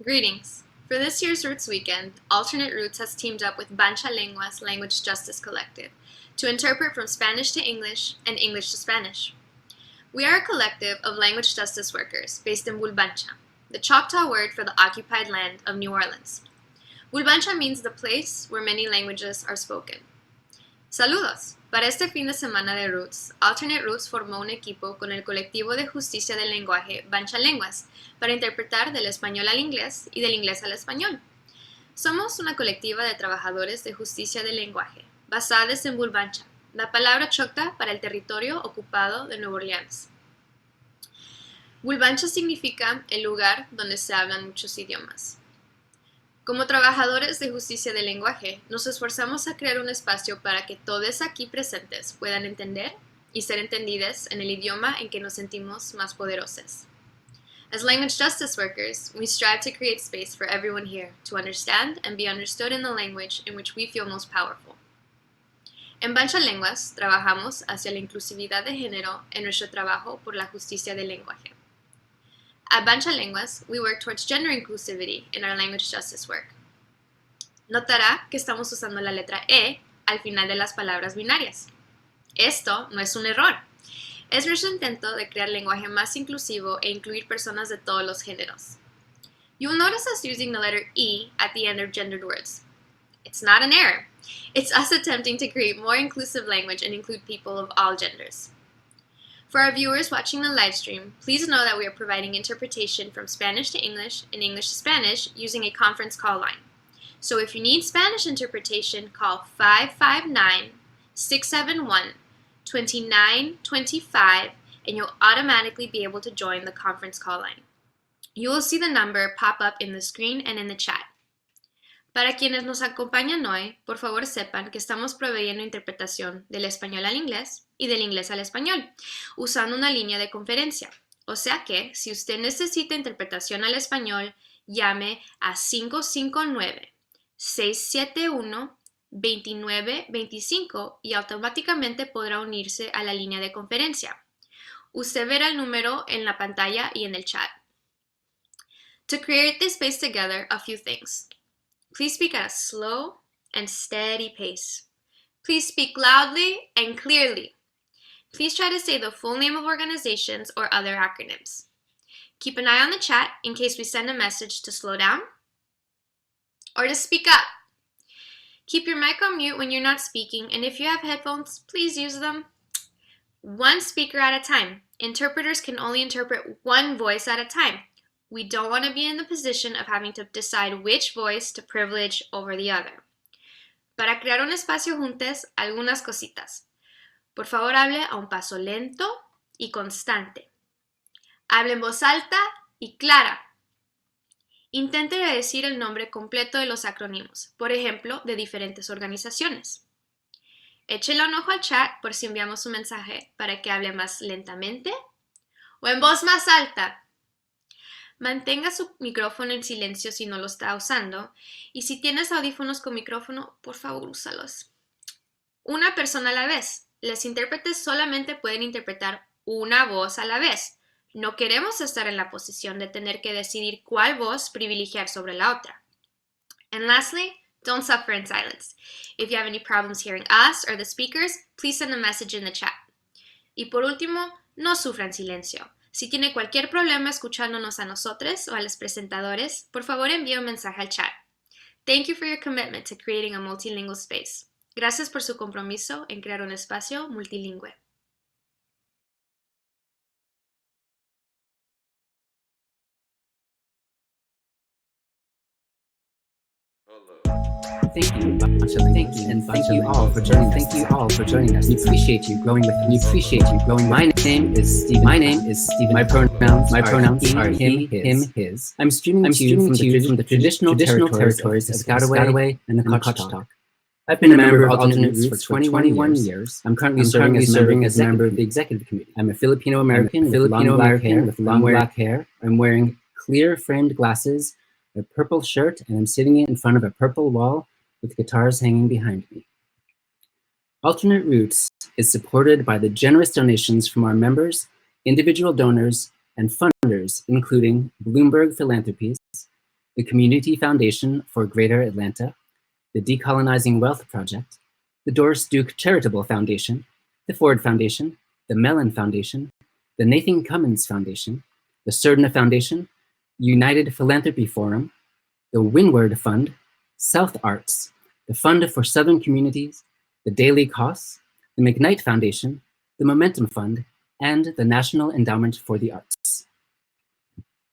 Greetings. For this year's Roots Weekend, Alternate Roots has teamed up with Bancha Lenguas Language Justice Collective to interpret from Spanish to English and English to Spanish. We are a collective of language justice workers based in Bulbancha, the Choctaw word for the occupied land of New Orleans. Bulbancha means the place where many languages are spoken. Saludos! Para este fin de semana de Roots, Alternate Roots formó un equipo con el colectivo de justicia del lenguaje Bancha Lenguas para interpretar del español al inglés y del inglés al español. Somos una colectiva de trabajadores de justicia del lenguaje, basados en Bulbancha, la palabra choctaw para el territorio ocupado de Nueva Orleans. Bulbancha significa el lugar donde se hablan muchos idiomas. Como trabajadores de justicia del lenguaje, nos esforzamos a crear un espacio para que todos aquí presentes puedan entender y ser entendidos en el idioma en que nos sentimos más poderosos. As language justice workers, we strive to create space for everyone here to understand and be understood in the language in which we feel most powerful. En Bancha Lenguas, trabajamos hacia la inclusividad de género en nuestro trabajo por la justicia del lenguaje. At Bancha Lenguas, we work towards gender inclusivity in our language justice work. Notará que estamos usando la letra E al final de las palabras binarias. Esto no es un error. Es nuestro intento de crear lenguaje más inclusivo e incluir personas de todos los géneros. You'll notice us using the letter E at the end of gendered words. It's not an error. It's us attempting to create more inclusive language and include people of all genders. For our viewers watching the live stream, please know that we are providing interpretation from Spanish to English and English to Spanish using a conference call line. So if you need Spanish interpretation, call 559-671-2925 and you'll automatically be able to join the conference call line. You will see the number pop up in the screen and in the chat. Para quienes nos acompañan hoy, por favor sepan que estamos proveyendo interpretación del español al inglés y del inglés al español, usando una línea de conferencia. O sea que, si usted necesita interpretación al español, llame a 559-671-2925 y automáticamente podrá unirse a la línea de conferencia. Usted verá el número en la pantalla y en el chat. To create this space together, a few things. Please speak at a slow and steady pace. Please speak loudly and clearly. Please try to say the full name of organizations or other acronyms. Keep an eye on the chat in case we send a message to slow down or to speak up. Keep your mic on mute when you're not speaking, and if you have headphones, please use them. One speaker at a time. Interpreters can only interpret one voice at a time. We don't want to be in the position of having to decide which voice to privilege over the other. Para crear un espacio juntos, algunas cositas. Por favor, hable a un paso lento y constante. Hable en voz alta y clara. Intente decir el nombre completo de los acrónimos, por ejemplo, de diferentes organizaciones. Échele un ojo al chat por si enviamos un mensaje para que hable más lentamente o en voz más alta. Mantenga su micrófono en silencio si no lo está usando, y si tienes audífonos con micrófono, por favor úsalos. Una persona a la vez. Los intérpretes solamente pueden interpretar una voz a la vez. No queremos estar en la posición de tener que decidir cuál voz privilegiar sobre la otra. And lastly, don't suffer in silence. If you have any problems hearing us or the speakers, please send a message in the chat. Y por último, no sufra en silencio. Si tiene cualquier problema escuchándonos a nosotros o a los presentadores, por favor envíe un mensaje al chat. Thank you for your commitment to creating a multilingual space. Gracias por su compromiso en crear un espacio multilingüe. Thank you, thank you, and thank you all for joining us. Thank you all for joining us. We appreciate you growing with us. We appreciate you growing. My name is Stephen. My pronouns are him, his. I'm streaming to you from the traditional territories of Piscataway and the Cotchtalk. I've been a member of Alternate Roots for 21 years. I'm currently serving as a member of the executive committee. I'm a Filipino American with long black hair. I'm wearing clear framed glasses, a purple shirt, and I'm sitting in front of a purple wall with guitars hanging behind me. Alternate Roots is supported by the generous donations from our members, individual donors, and funders, including Bloomberg Philanthropies, the Community Foundation for Greater Atlanta, the Decolonizing Wealth Project, the Doris Duke Charitable Foundation, the Ford Foundation, the Mellon Foundation, the Nathan Cummins Foundation, the Surdna Foundation, United Philanthropy Forum, the Windward Fund, South Arts, the Fund for Southern Communities, the Daily Costs, the McKnight Foundation, the Momentum Fund, and the National Endowment for the Arts.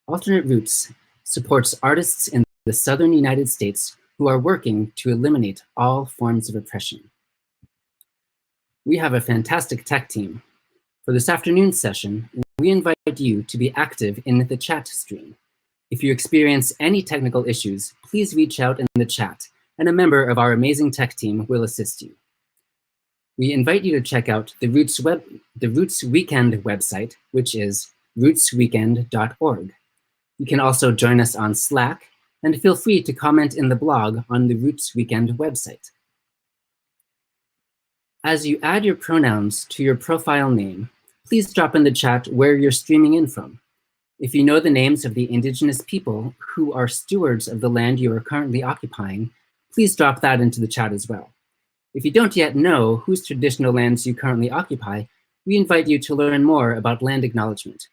Alternate Roots supports artists in the Southern United States who are working to eliminate all forms of oppression. We have a fantastic tech team. For this afternoon's session, we invite you to be active in the chat stream. If you experience any technical issues, please reach out in the chat, and a member of our amazing tech team will assist you. We invite you to check out the Roots Weekend website, which is rootsweekend.org. You can also join us on Slack, and feel free to comment in the blog on the Roots Weekend website. As you add your pronouns to your profile name, please drop in the chat where you're streaming in from. If you know the names of the Indigenous people who are stewards of the land you are currently occupying, please drop that into the chat as well. If you don't yet know whose traditional lands you currently occupy, we invite you to learn more about land acknowledgement.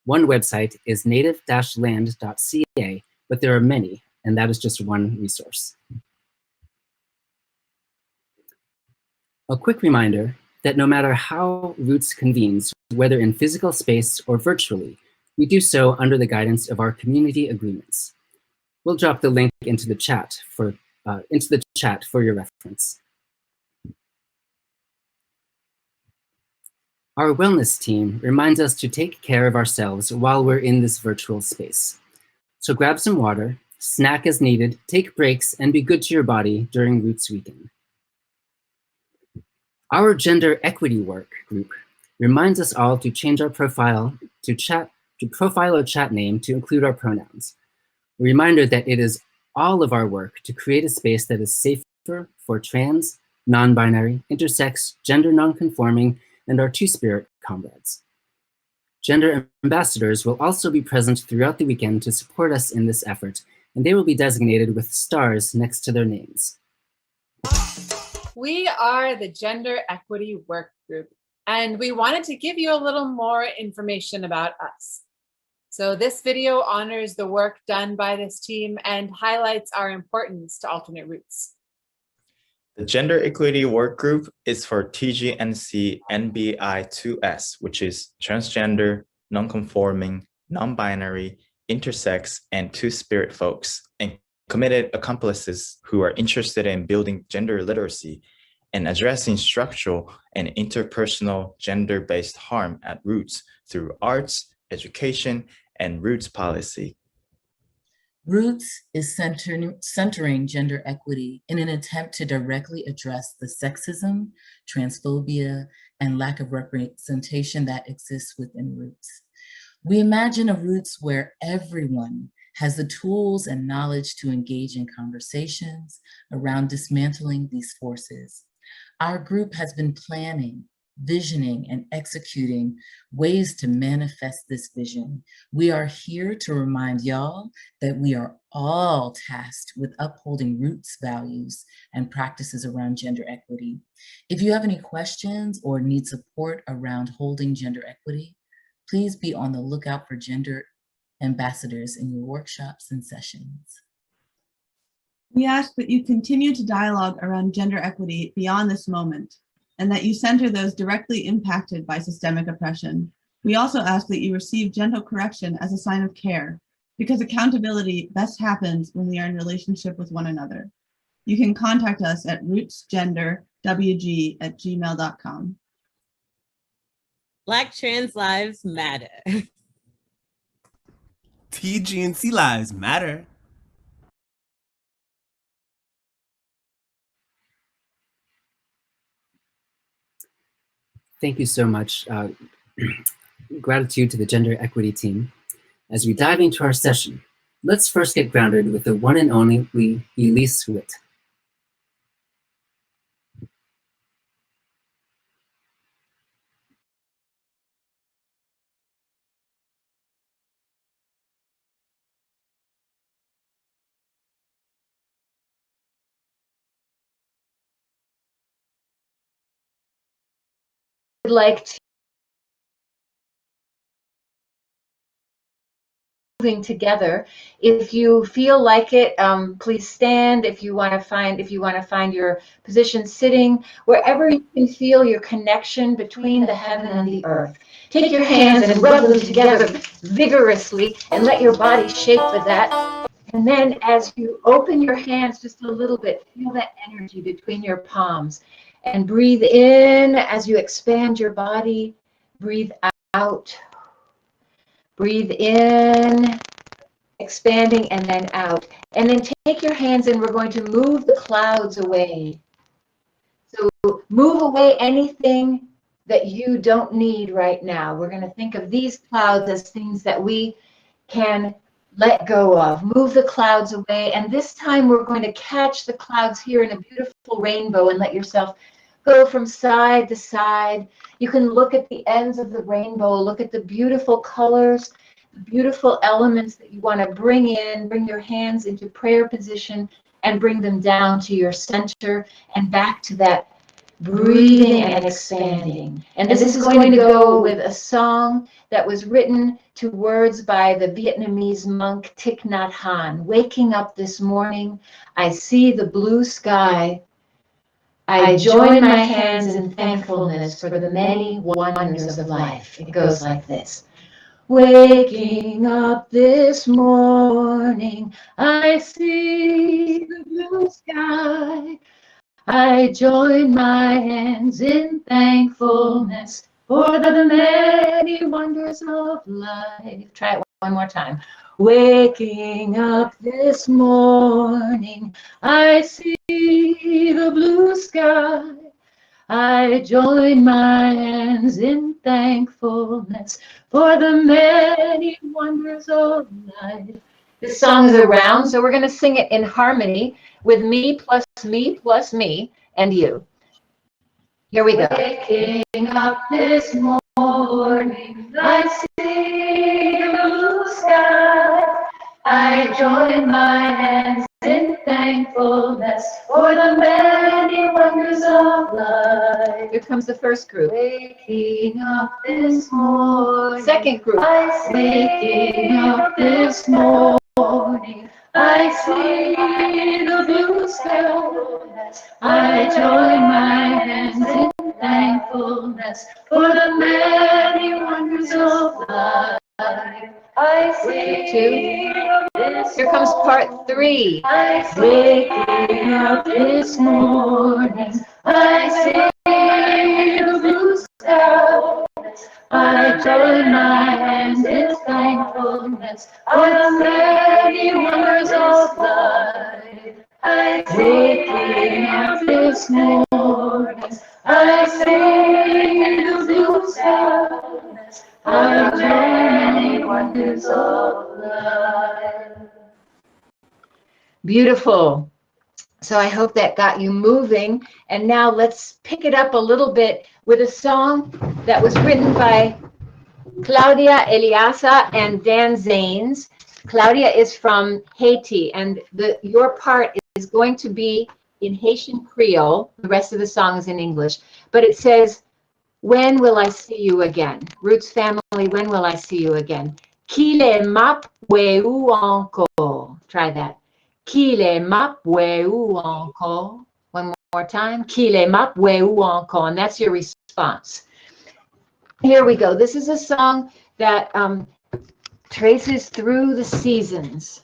One website is native-land.ca, but there are many, and that is just one resource. A quick reminder that no matter how Roots convenes, whether in physical space or virtually, we do so under the guidance of our community agreements. We'll drop the link into the chat for your reference. Our wellness team reminds us to take care of ourselves while we're in this virtual space. So grab some water, snack as needed, take breaks, and be good to your body during Roots Weekend. Our gender equity work group reminds us all to change our profile or chat name to include our pronouns. A reminder that it is all of our work to create a space that is safer for trans, non-binary, intersex, gender non-conforming, and our two-spirit comrades. Gender ambassadors will also be present throughout the weekend to support us in this effort, and they will be designated with stars next to their names. We are the Gender Equity Work Group, and we wanted to give you a little more information about us. So this video honors the work done by this team and highlights our importance to alternate roots. The Gender Equity Work Group is for TGNC NBI2S, which is transgender, non-conforming, non-binary, intersex, and two-spirit folks, and committed accomplices who are interested in building gender literacy and addressing structural and interpersonal gender-based harm at Roots through arts, education, and Roots policy. Roots is centering gender equity in an attempt to directly address the sexism, transphobia, and lack of representation that exists within Roots. We imagine a Roots where everyone has the tools and knowledge to engage in conversations around dismantling these forces. Our group has been planning, visioning, and executing ways to manifest this vision. We are here to remind y'all that we are all tasked with upholding Roots values and practices around gender equity. If you have any questions or need support around holding gender equity, please be on the lookout for gender ambassadors in your workshops and sessions. We ask that you continue to dialogue around gender equity beyond this moment, and that you center those directly impacted by systemic oppression. We also ask that you receive gentle correction as a sign of care, because accountability best happens when we are in relationship with one another. You can contact us at rootsgenderwg@gmail.com. Black trans lives matter. TGNC lives matter. Thank you so much. Gratitude to the Gender Equity team. As we dive into our session, let's first get grounded with the one and only Elise Witt. like to moving together. If you feel like it, please stand. If you want to find your position sitting, wherever you can feel your connection between the heaven and the earth. Take your hands and rub them together vigorously and let your body shape with that. And then as you open your hands just a little bit, feel that energy between your palms and breathe in as you expand your body. Breathe out. Breathe in, expanding, and then out. And then take your hands and we're going to move the clouds away. So move away anything that you don't need right now. We're going to think of these clouds as things that we can let go of. Move the clouds away. And this time we're going to catch the clouds here in a beautiful rainbow and let yourself go from side to side. You can look at the ends of the rainbow, look at the beautiful colors, the beautiful elements that you want to bring in, bring your hands into prayer position and bring them down to your center and back to that breathing and expanding. And this is going to go with a song that was written to words by the Vietnamese monk Thich Nhat Hanh. Waking up this morning, I see the blue sky. I join my hands in thankfulness for the many wonders of life. It goes like this. Waking up this morning, I see the blue sky. I join my hands in thankfulness for the many wonders of life. Try it one more time. Waking up this morning, I see the blue sky. I join my hands in thankfulness for the many wonders of life. This song is around, so we're going to sing it in harmony with me plus me and you. Here we go. Waking up this morning, I see the blue sky. I join my hands in thankfulness for the many wonders of life. Here comes the first group. Waking up this morning. Second group. Waking up this morning, I see the blue sky. I join my hands in thankfulness for the many wonders of life. I see two. Here comes part three. Waking up this morning, I see the blue sky. I join my hands in thankfulness for the many wonders of life. I waking up this morning, I see the blue sky. I join many wonders of life. Beautiful. So I hope that got you moving. And now let's pick it up a little bit with a song that was written by Claudia Eliasa and Dan Zanes. Claudia is from Haiti, and your part is going to be in Haitian Creole. The rest of the song is in English. But it says, when will I see you again? Roots family, when will I see you again? Qui le map we ou encore? Try that. Qui le map we ou encore? One more time. Qui le map we ou encore? And that's your response. Here we go. This is a song that traces through the seasons.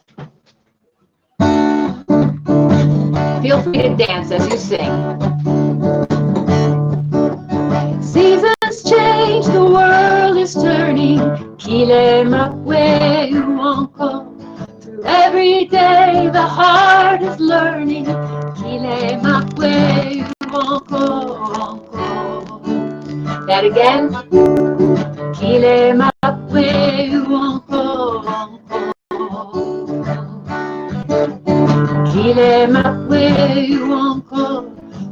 Feel free to dance as you sing. Seasons change, the world is turning. Qui le map we ou encore? Through every day, the heart is learning. Qui le map we ou encore? That again. Qui le map we ou encore? Qui le map we ou encore?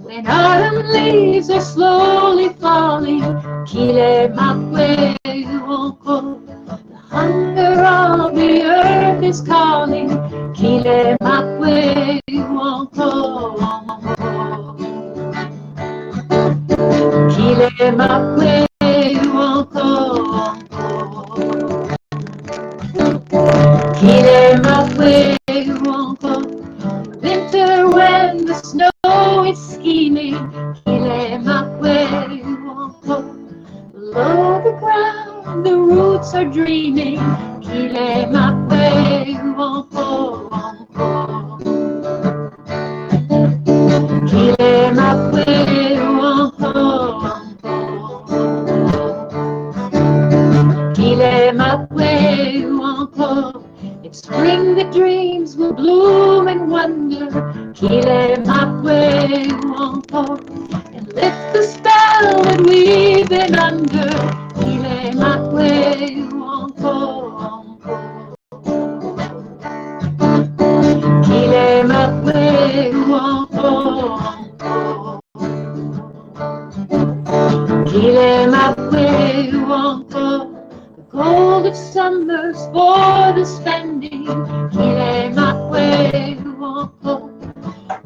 When autumn leaves are slowly falling, qui le map we ou encore? The hunger of the earth is calling, qui le map we ou encore? Qui le map we Kile makwe wonko. Winter when the snow is scheming. Kile makwe wonko. Below the ground, the roots are dreaming. Kile makwe wonko wonko. Kile makwe wonko wonko. Kile makwe wonko. It's spring the dreams will bloom and wonder. Kile makwe wonko. And lift the spell that we've been under. Kile makwe wonko wonko. Kile makwe wonko wonko. Kile makwe wonko. The gold of summer's for the spending. Kile makwe wonko.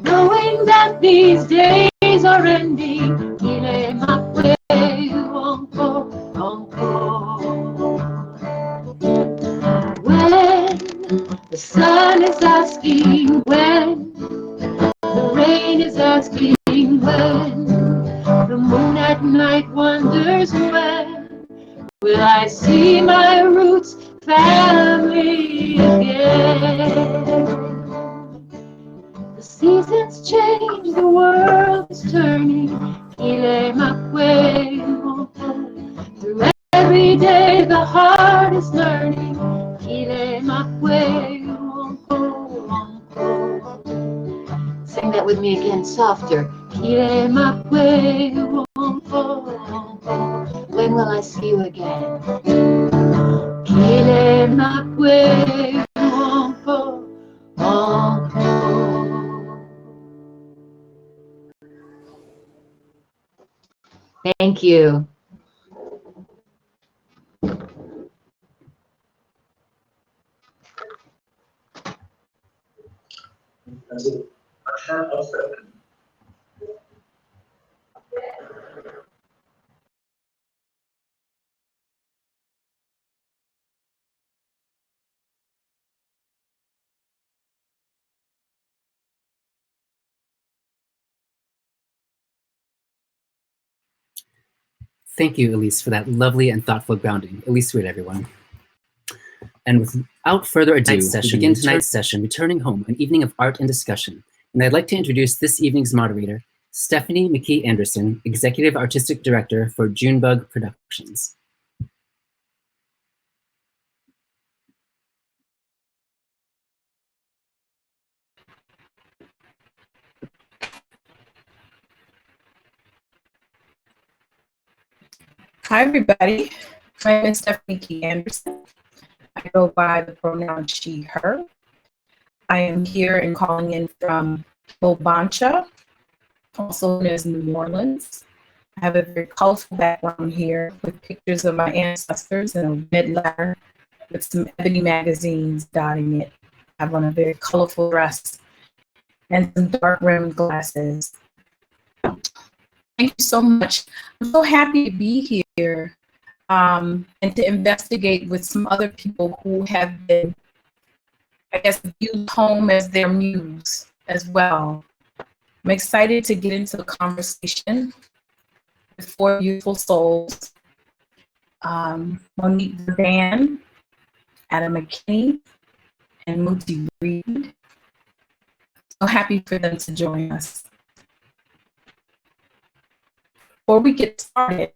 Knowing that these days are ending. Kile makwe wonko wonko. When the sun is asking when, the rain is asking when, the moon at night wonders when, will I see my roots family again? The seasons change, the world is turning. Kile makwe wonko. Through every day the heart is learning. Kile makwe wonko wonko. Sing that with me again, softer. Kile makwe wonko wonko. When will I see you again? Kile makwe wonko wonko. Thank you. Thank you, Elise, for that lovely and thoughtful grounding. Elise Sweet, everyone. And without further ado, we begin tonight's session, Returning Home, an evening of art and discussion. And I'd like to introduce this evening's moderator, Stephanie McKee Anderson, Executive Artistic Director for Junebug Productions. Hi, everybody. My name is Stephanie McKee Anderson. I go by the pronoun she, her. I am here and calling in from Bobancha, also known as New Orleans. I have a very colorful background here with pictures of my ancestors and a red letter with some ebony magazines dotting it. I have on a very colorful dress and some dark rimmed glasses. Thank you so much. I'm so happy to be here and to investigate with some other people who have been, I guess, viewed home as their muse as well. I'm excited to get into the conversation with four beautiful souls. Monique Verdan, Adam McKinney, and Muti Reed. So happy for them to join us. Before we get started,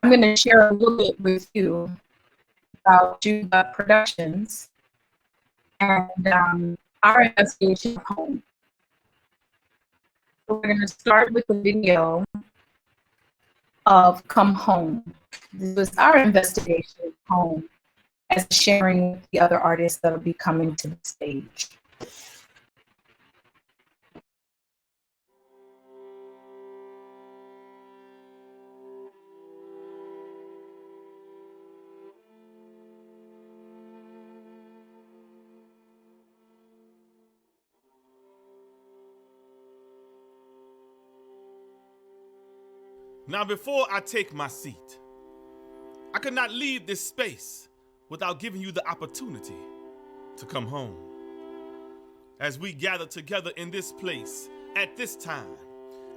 I'm going to share a little bit with you about Junebug Productions and our investigation of home. So we're going to start with the video of Come Home. This was our investigation of home as sharing with the other artists that will be coming to the stage. Now, before I take my seat, I could not leave this space without giving you the opportunity to come home. As we gather together in this place at this time,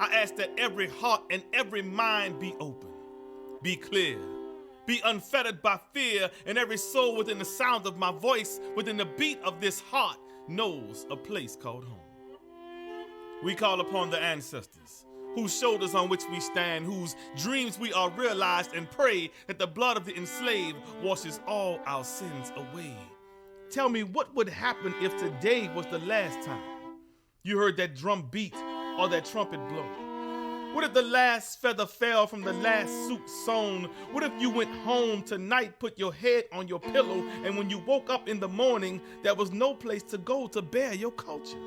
I ask that every heart and every mind be open, be clear, be unfettered by fear, and every soul within the sound of my voice, within the beat of this heart, knows a place called home. We call upon the ancestors, whose shoulders on which we stand, whose dreams we are realized, and pray that the blood of the enslaved washes all our sins away. Tell me, what would happen if today was the last time you heard that drum beat or that trumpet blow? What if the last feather fell from the last suit sewn? What if you went home tonight, put your head on your pillow, and when you woke up in the morning, there was no place to go to bear your culture?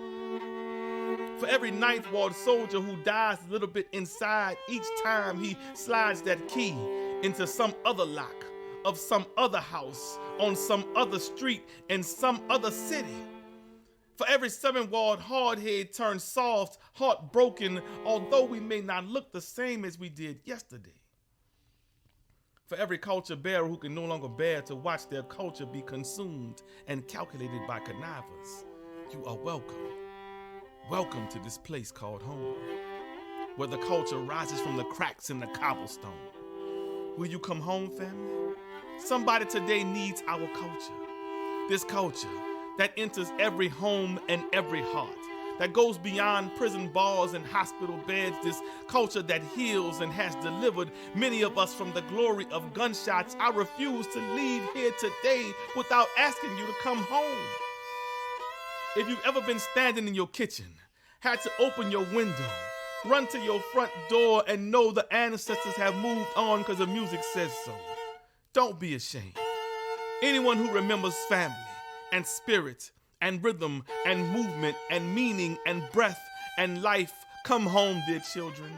For every ninth ward soldier who dies a little bit inside each time he slides that key into some other lock of some other house on some other street in some other city. For every 7-ward hardhead turned soft, heartbroken, although we may not look the same as we did yesterday. For every culture bearer who can no longer bear to watch their culture be consumed and calculated by connivers, you are welcome. Welcome to this place called home, where the culture rises from the cracks in the cobblestone. Will you come home, family? Somebody today needs our culture. This culture that enters every home and every heart, that goes beyond prison bars and hospital beds, this culture that heals and has delivered many of us from the glory of gunshots. I refuse to leave here today without asking you to come home. If you've ever been standing in your kitchen, had to open your window, run to your front door, and know the ancestors have moved on because the music says so, don't be ashamed. Anyone who remembers family and spirit and rhythm and movement and meaning and breath and life, come home, dear children.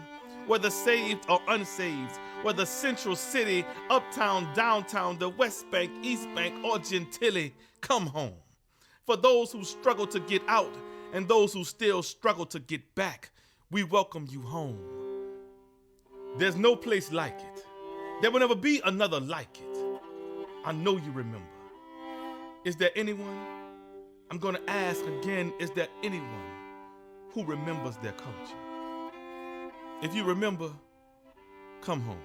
Whether saved or unsaved, whether Central City, Uptown, Downtown, the West Bank, East Bank, or Gentilly, come home. For those who struggle to get out and those who still struggle to get back, we welcome you home. There's no place like it. There will never be another like it. I know you remember. Is there anyone? I'm going to ask again, is there anyone who remembers their culture? If you remember, come home.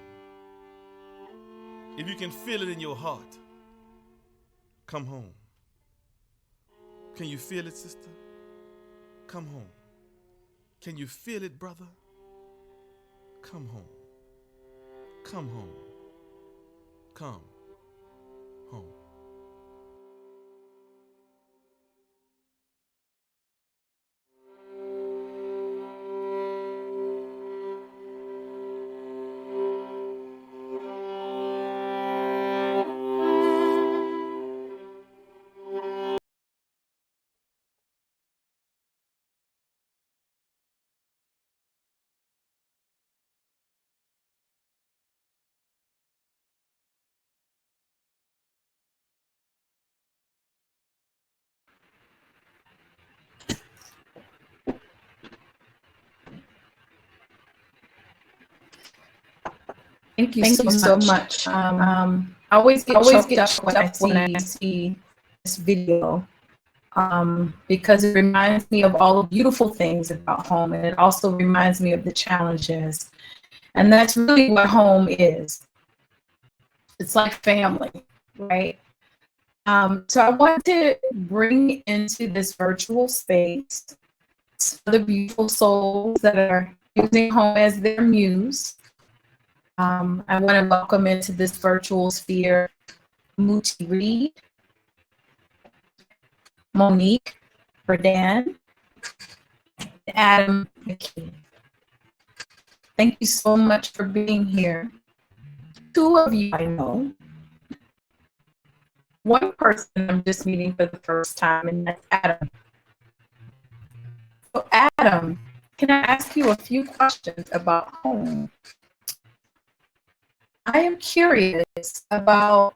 If you can feel it in your heart, come home. Can you feel it, sister? Come home. Can you feel it, brother? Come home. Come home. Come home. Thank you so much. I always get choked up when I see this video because it reminds me of all the beautiful things about home, and it also reminds me of the challenges. And that's really what home is. It's like family, right? So I want to bring into this virtual space the beautiful souls that are using home as their muse. I want to welcome into this virtual sphere Muti Reed, Monique Berdan, and Adam McKee. Thank you so much for being here. 2 of you I know. 1 person I'm just meeting for the first time, and that's Adam. So Adam, can I ask you a few questions about home? I am curious about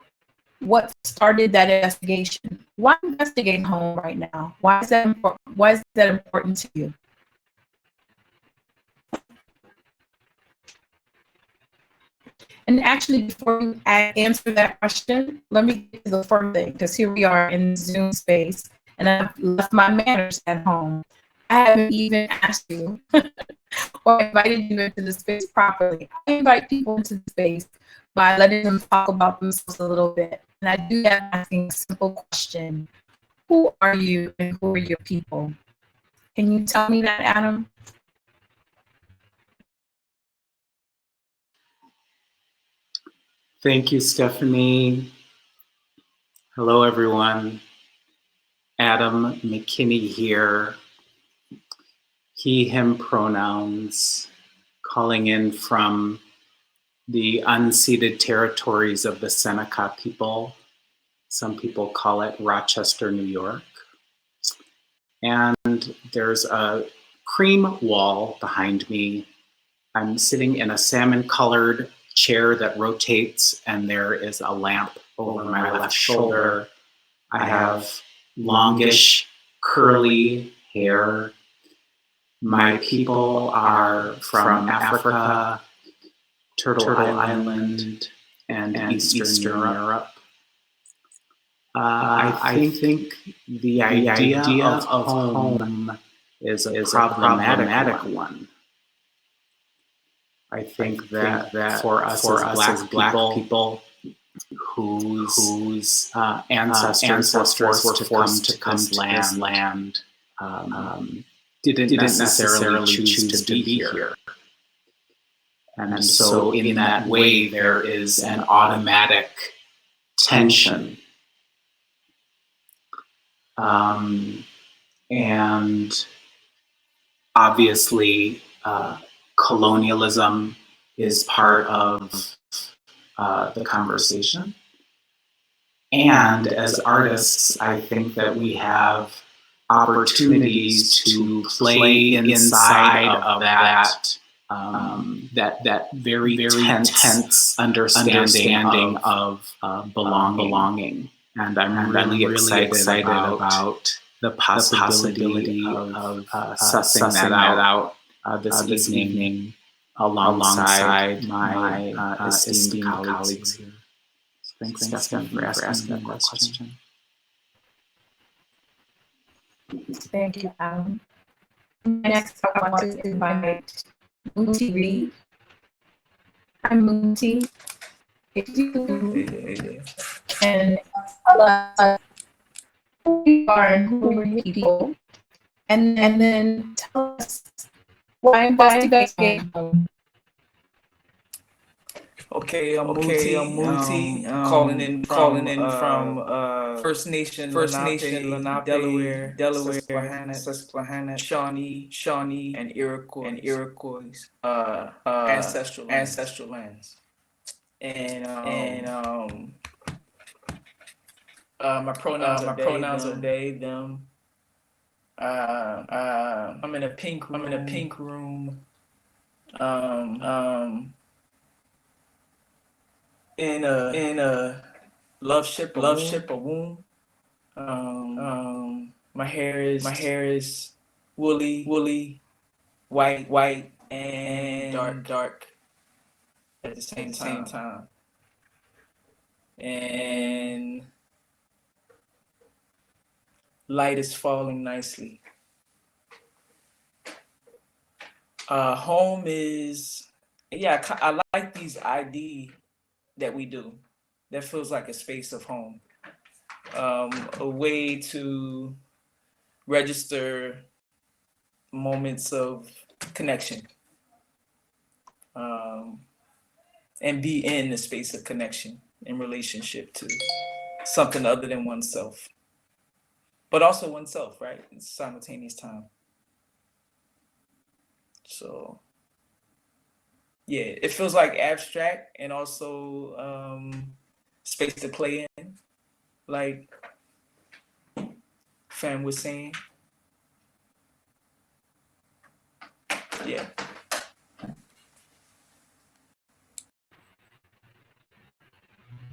what started that investigation. Why investigate home right now? Why is that important? Why is that important to you? And actually, before you answer that question, let me get to the first thing, because here we are in Zoom space, and I've left my manners at home. I haven't even asked you or invited you into the space properly. I invite people into the space by letting them talk about themselves a little bit. And I do that asking a simple question. Who are you and who are your people? Can you tell me that, Adam? Thank you, Stephanie. Hello, everyone. Adam McKinney here. He, him pronouns, calling in from the unceded territories of the Seneca people. Some people call it Rochester, New York. And there's a cream wall behind me. I'm sitting in a salmon-colored chair that rotates, and there is a lamp over my left shoulder. I have longish, curly hair. My people are from Africa, Turtle Island, and Eastern Europe. I think the idea of home is a problematic one. I think that for us as black people whose ancestors were forced to come to this land, didn't necessarily choose to be here. And so in that way, there is an automatic tension. And obviously, colonialism is part of the conversation. And as artists, I think that we have opportunities to play inside of that very tense understanding of belonging. And I'm really excited about the possibility of sussing that out this evening alongside my esteemed colleagues here. Thanks, Stephen, for asking that question. Thank you, Adam. Next, I want to invite Moonty Reed. Hi, Moonty. If you can tell us who you are and who are your people, and then tell us why you guys came home. Okay, I'm Moonty, calling in from First Nation, Lenape, Delaware, Susquehanna, Shawnee, and Iroquois, ancestral lands. And my pronouns are they, them. I'm in a pink room. In a love ship a womb. My hair is woolly, white, and dark at the same time. And light is falling nicely. Home is, I like these ID that we do. That feels like a space of home. A way to register moments of connection. And be in the space of connection in relationship to something other than oneself. But also oneself, right? It's simultaneous time. So yeah, it feels like abstract and also space to play in, like Fam was saying. Yeah.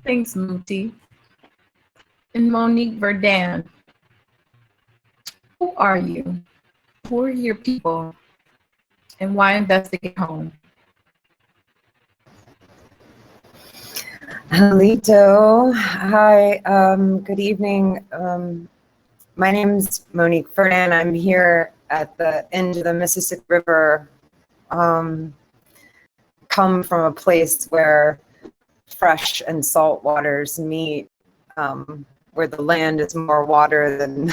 Thanks, Moonty. And Monique Verdun. Who are you? Who are your people? And why investigate home? Halito. Hi, good evening. My name's Monique Ferdinand. I'm here at the end of the Mississippi River. Come from a place where fresh and salt waters meet, where the land is more water than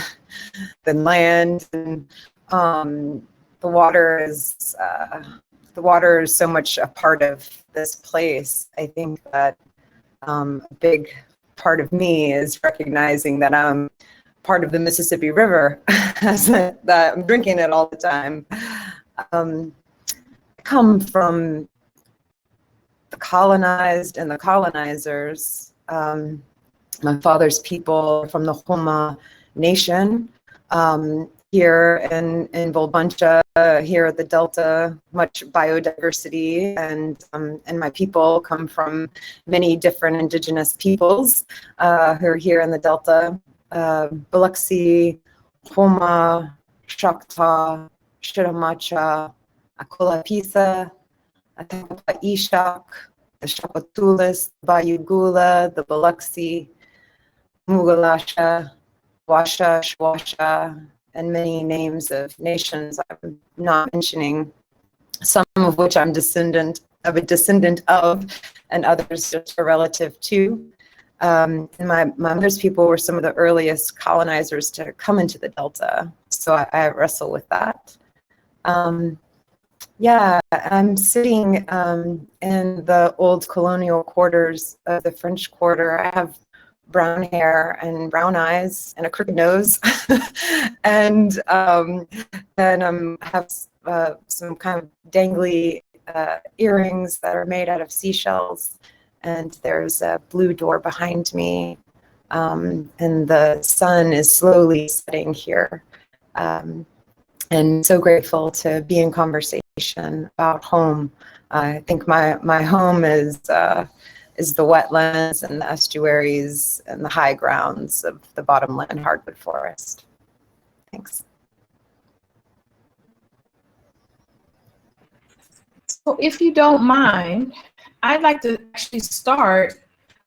land, and the water is so much a part of this place. I think that a big part of me is recognizing that I'm part of the Mississippi River, that I'm drinking it all the time. I come from the colonized and the colonizers. My father's people from the Homa Nation, here in Volbuncha, here at the Delta, much biodiversity, and my people come from many different indigenous peoples who are here in the Delta. Biloxi, Homa, Choctaw, Shiramacha, Akulapisa, Atapa Ishak, the Shapatulis, Bayugula, the Biloxi, Mugalasha, Washa, Shwasha, and many names of nations I'm not mentioning, some of which I'm a descendant of, and others just a relative to. And my mother's people were some of the earliest colonizers to come into the Delta, so I wrestle with that. Yeah, I'm sitting in the old colonial quarters of the French Quarter. I have brown hair and brown eyes and a crooked nose, and have some kind of dangly earrings that are made out of seashells. And there's a blue door behind me, and the sun is slowly setting here. And so grateful to be in conversation about home. I think my home is the wetlands and the estuaries and the high grounds of the bottomland hardwood forest. Thanks. So if you don't mind, I'd like to actually start,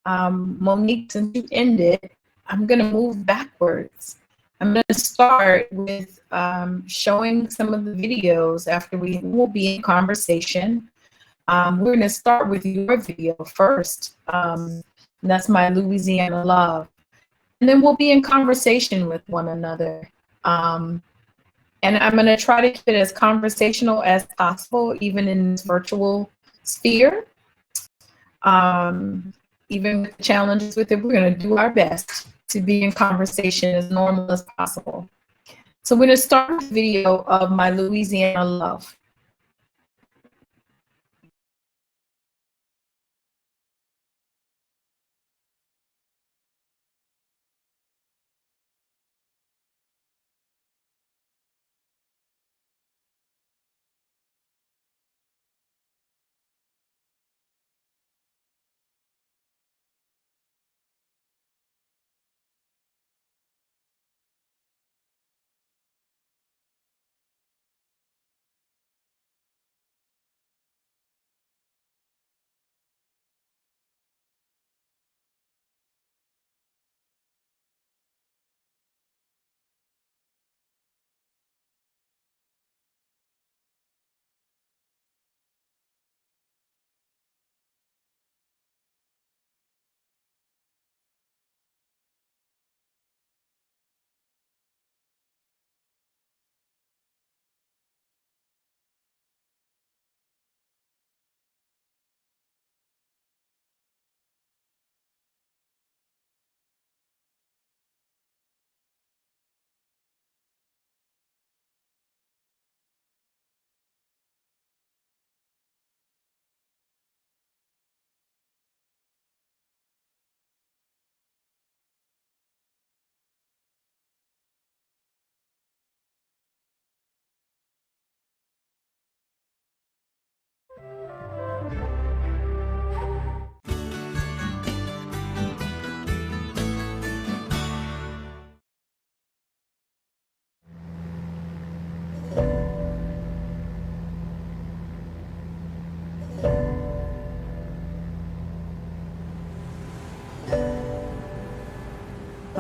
Monique, since you ended, I'm gonna move backwards. I'm gonna start with showing some of the videos after we will be in conversation. We're gonna start with your video first. And that's my Louisiana love. And then we'll be in conversation with one another. And I'm gonna try to keep it as conversational as possible, even in this virtual sphere. Even with the challenges with it, we're gonna do our best to be in conversation as normal as possible. So we're gonna start with a video of my Louisiana love.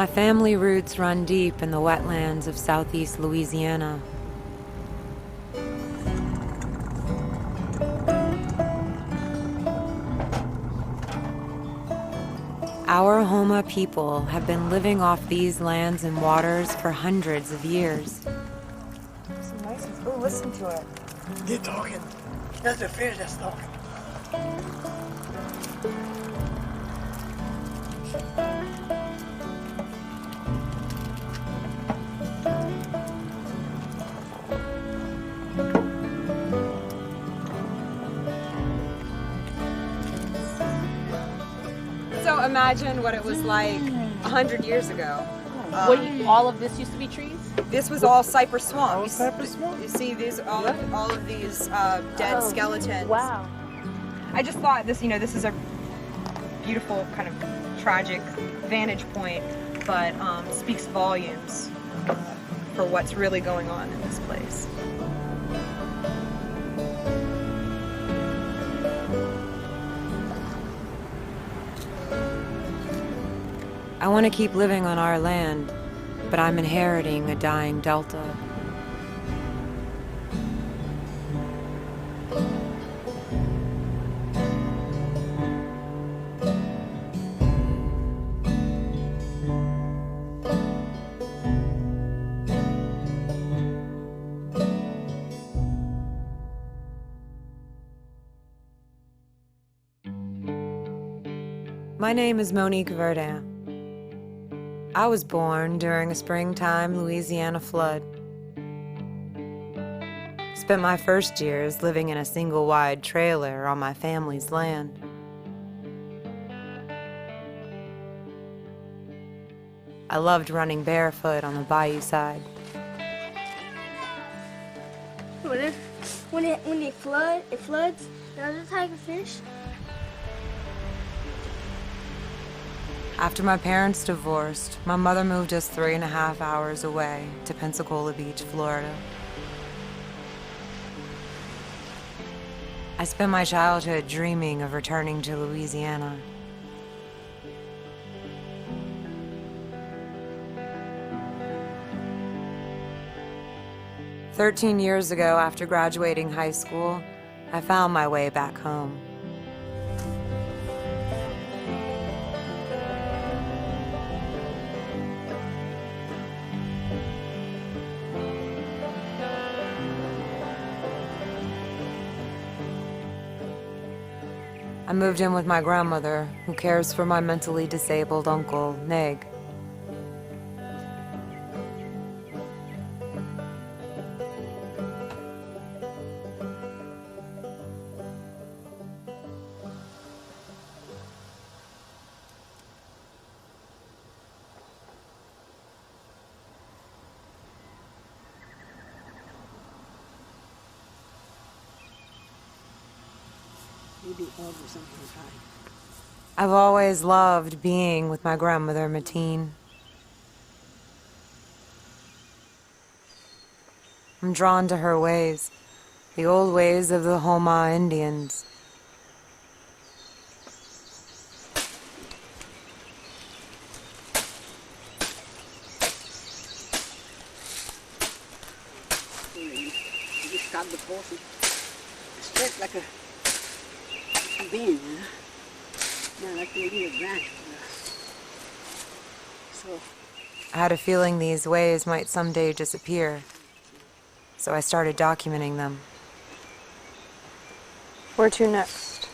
My family roots run deep in the wetlands of southeast Louisiana. Our Homa people have been living off these lands and waters for hundreds of years. Some nice ones. Oh, listen to it. They're talking. That's the fish that's talking. So imagine what it was like 100 years ago. All of this used to be trees? This was all cypress swamp. All cypress swamp? You see these all of these dead skeletons. Wow. I just thought this, this is a beautiful kind of tragic vantage point, but speaks volumes for what's really going on in this place. I want to keep living on our land, but I'm inheriting a dying delta. My name is Monique Verdun. I was born during a springtime Louisiana flood. Spent my first years living in a single-wide trailer on my family's land. I loved running barefoot on the bayou side. When it floods, does it take a fish? After my parents divorced, my mother moved us 3.5 hours away to Pensacola Beach, Florida. I spent my childhood dreaming of returning to Louisiana. "13 years ago, after graduating high school, I found my way back home. I moved in with my grandmother, who cares for my mentally disabled uncle, Neg. I've always loved being with my grandmother, Matine. I'm drawn to her ways, the old ways of the Homa Indians. You just got the portion straight like a bean, Now like they need a branch. So I had a feeling these ways might someday disappear, so I started documenting them. Where to next?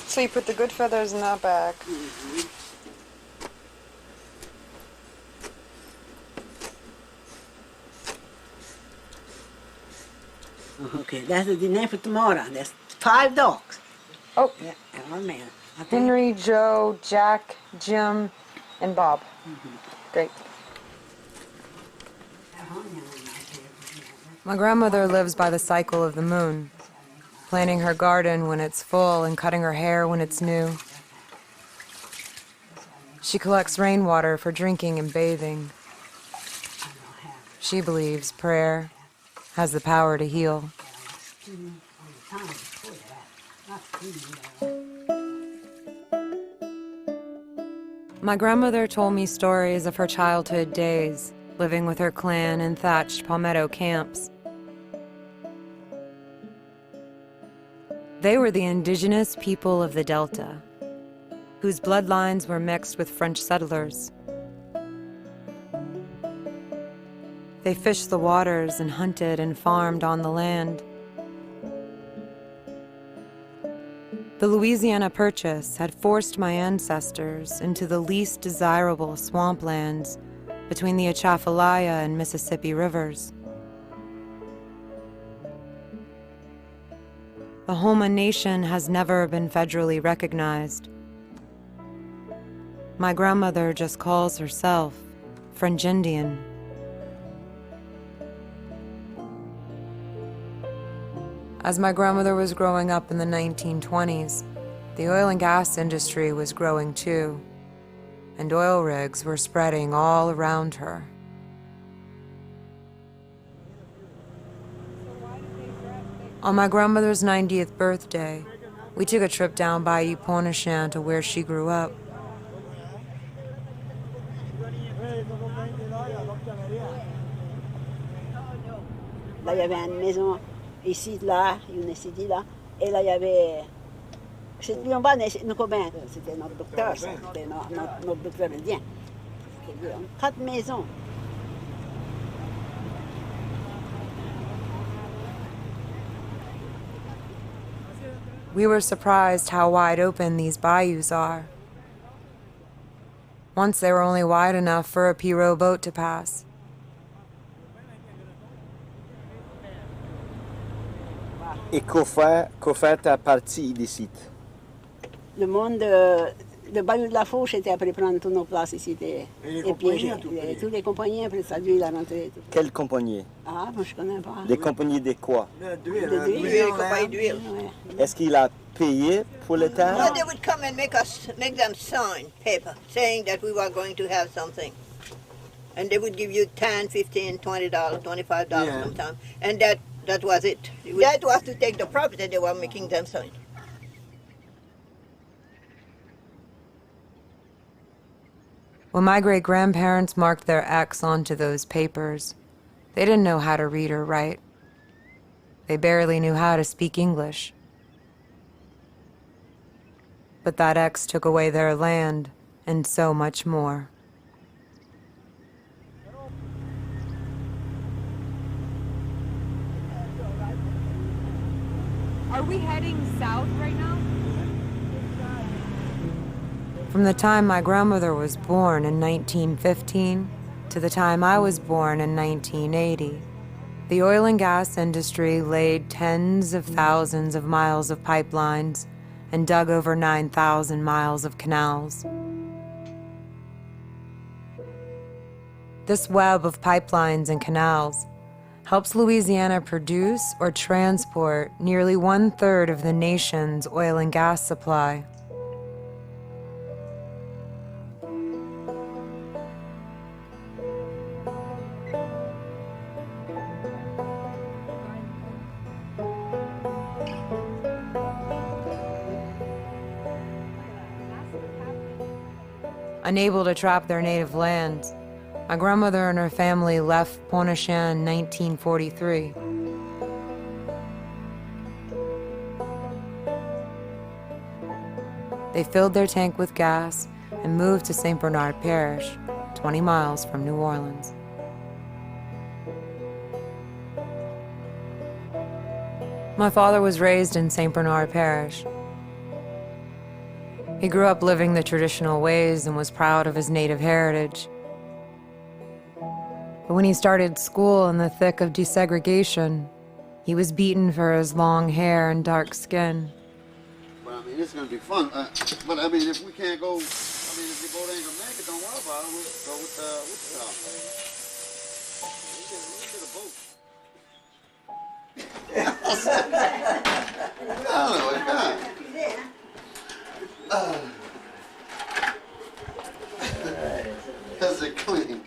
So you put the good feathers in that bag. Okay, that's the name for tomorrow. That's 5 dogs. Oh. Yeah, oh man. Henry, Joe, Jack, Jim, and Bob. Great. My grandmother lives by the cycle of the moon, planting her garden when it's full and cutting her hair when it's new. She collects rainwater for drinking and bathing. She believes prayer has the power to heal. My grandmother told me stories of her childhood days, living with her clan in thatched palmetto camps. They were the indigenous people of the Delta, whose bloodlines were mixed with French settlers. They fished the waters and hunted and farmed on the land. The Louisiana Purchase had forced my ancestors into the least desirable swamplands between the Atchafalaya and Mississippi rivers. The Houma Nation has never been federally recognized. My grandmother just calls herself French Indian. As my grandmother was growing up in the 1920s, the oil and gas industry was growing too, and oil rigs were spreading all around her. On my grandmother's 90th birthday, we took a trip down Bayou Pointe-aux-Chenes to where she grew up. Là, il y avait une maison ici, là, une ici, là. Et là, il y avait. C'était notre copain, c'était notre docteur, ça. C'était notre docteur indien. 4 maisons. We were surprised how wide open these bayous are. Once they were only wide enough for a pirogue boat to pass. Et qu'au fait ta partie d'ici? Le monde, le bayou de la Fauche était après prendre toutes nos places ici et piéger. Toutes les compagnies, après ça, lui, il a rentré. Quelle compagnie? Ah, moi, je connais pas. Des compagnies de quoi? D'huile, les compagnies d'huile. Est-ce qu'il a payé pour le temps? Well, they would come and make them sign paper saying that we were going to have something. And they would give you $10, $15, $20, $25 sometimes. And that was it. That was to take the property they were making them sign. When my great-grandparents marked their X onto those papers, they didn't know how to read or write. They barely knew how to speak English. But that X took away their land and so much more. Are we heading south right now? From the time my grandmother was born in 1915 to the time I was born in 1980, the oil and gas industry laid tens of thousands of miles of pipelines and dug over 9,000 miles of canals. This web of pipelines and canals helps Louisiana produce or transport nearly 1/3 of the nation's oil and gas supply. Unable to trap their native lands, my grandmother and her family left Pointe-aux-Chenes in 1943. They filled their tank with gas and moved to St. Bernard Parish, 20 miles from New Orleans. My father was raised in St. Bernard Parish. He grew up living the traditional ways and was proud of his native heritage. But when he started school in the thick of desegregation, he was beaten for his long hair and dark skin. But I mean, it's going to be fun. But I mean, if we can't go, I mean, if the boat ain't going to make it, don't worry about it. We'll go with the That's it clean.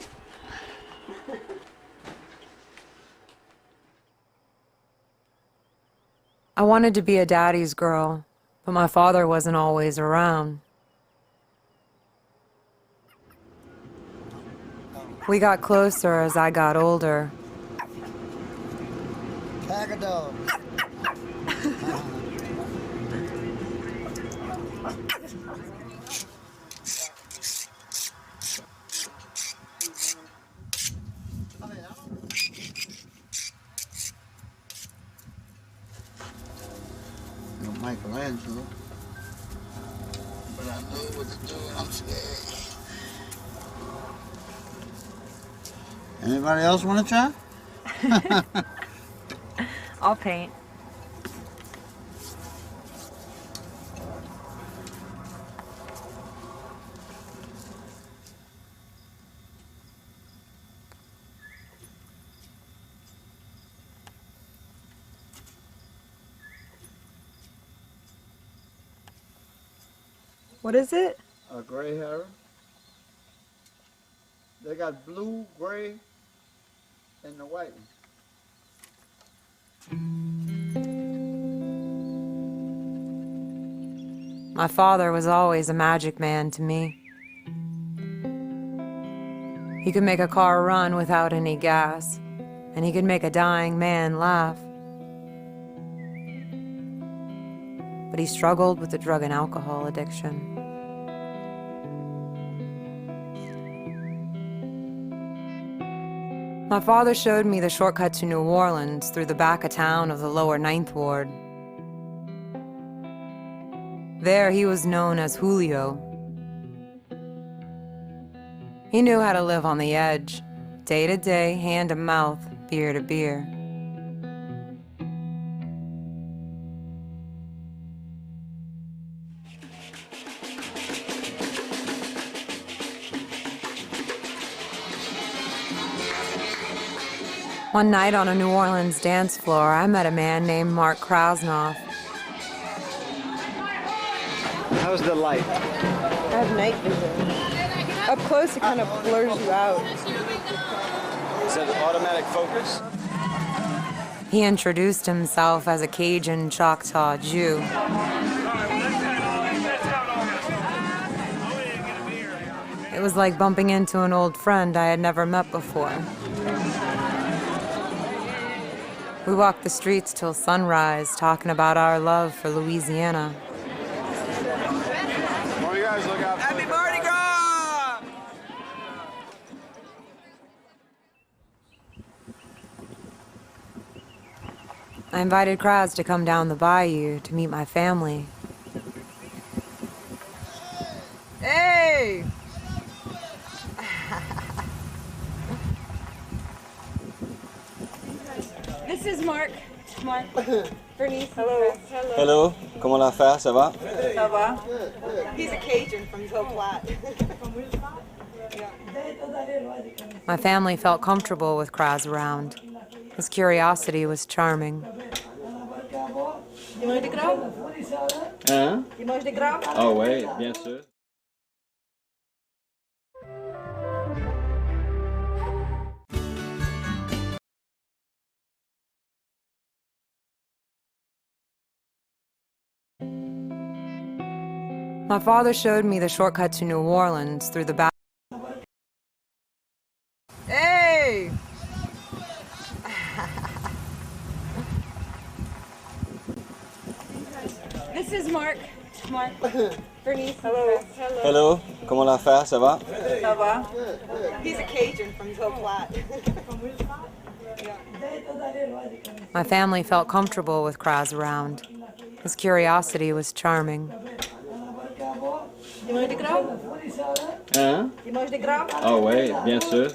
I wanted to be a daddy's girl, but my father wasn't always around. We got closer as I got older. Cagadog. Michelangelo. But I know what to do and I'm scared. Anybody else want to try? I'll paint. What is it? A gray heron. They got blue, gray, and the white one. My father was always a magic man to me. He could make a car run without any gas, and he could make a dying man laugh. But he struggled with the drug and alcohol addiction. My father showed me the shortcut to New Orleans through the back of town of the lower Ninth Ward. There he was known as Julio. He knew how to live on the edge, day to day, hand to mouth, beer to beer. One night on a New Orleans dance floor, I met a man named Mark Krasnoff. How's the light? I have night vision. Up close, it kind of blurs you out. Is that automatic focus? He introduced himself as a Cajun Choctaw Jew. It was like bumping into an old friend I had never met before. We walked the streets till sunrise, talking about our love for Louisiana. Well, you guys look out. Happy Mardi Gras! I invited Kraz to come down the bayou to meet my family. Hey! This is Mark. Mark. Bernice. Hello. Hello, comment l'affaire, ça va? Ça va? He's a Cajun from Joe Platte. My family felt comfortable with Kraz around. His curiosity was charming. Tu manges des crabes? Hein? Tu manges des crabes? Ah ouais, bien sûr. My father showed me the shortcut to New Orleans through the back. Hey! This is Mark. Mark. Bernice. Hello. Hello, comment l'affaire, ça va? Ça va? He's a Cajun from Joe Platte. My family felt comfortable with Kraz around. His curiosity was charming. Tu manges des crabes? Hein? Tu manges des crabes? Ah ouais, bien sûr.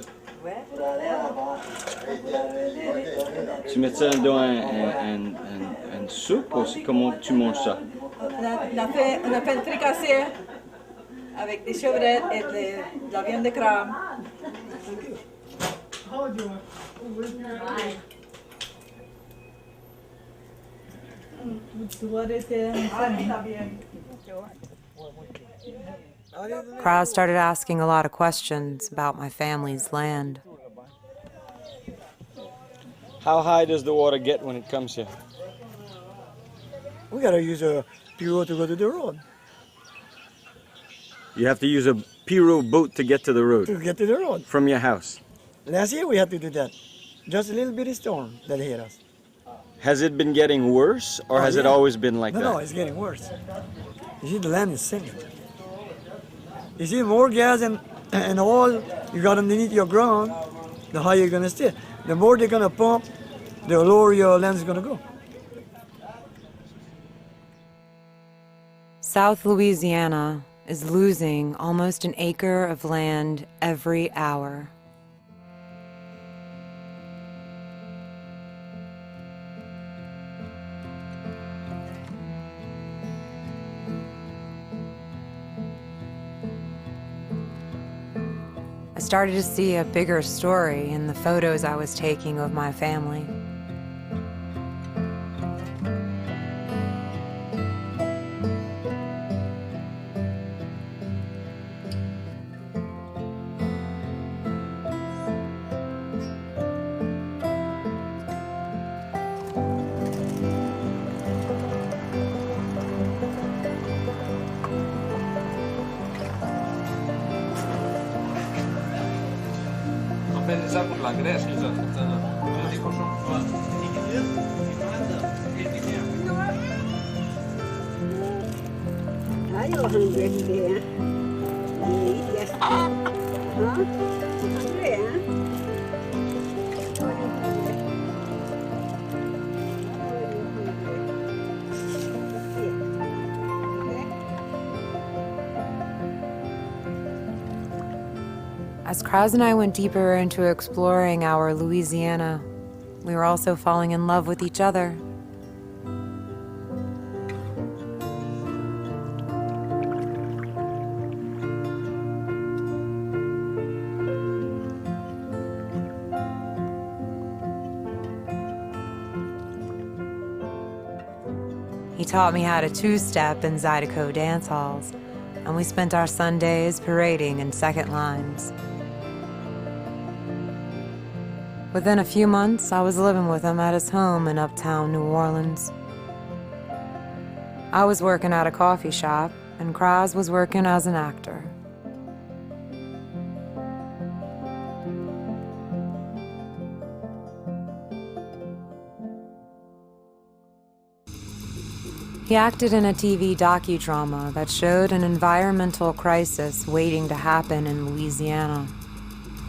Tu mets ça dans un soupe ou comment tu manges ça? On a fait un fricassé avec des chevrettes et de la viande de crabe. Kraz started asking a lot of questions about my family's land. How high does the water get when it comes here? We gotta use a pirogue to go to the road. You have to use a Piru boat to get to the road. To get to the road. From your house. Last year we had to do that. Just a little bitty storm that hit us. Has it been getting worse, or has it always been like that? No, it's getting worse. You see, the land is sinking. You see, more gas and oil you got underneath your ground, the higher you're going to stay. The more they're going to pump, the lower your land is going to go. South Louisiana is losing almost an acre of land every hour. I started to see a bigger story in the photos I was taking of my family. Are you hungry today? You eat yesterday? Huh? You hungry, huh? As Kraz and I went deeper into exploring our Louisiana, we were also falling in love with each other. He taught me how to two-step in Zydeco dance halls, and we spent our Sundays parading in second lines. Within a few months, I was living with him at his home in uptown New Orleans. I was working at a coffee shop, and Kraz was working as an actor. He acted in a TV docudrama that showed an environmental crisis waiting to happen in Louisiana.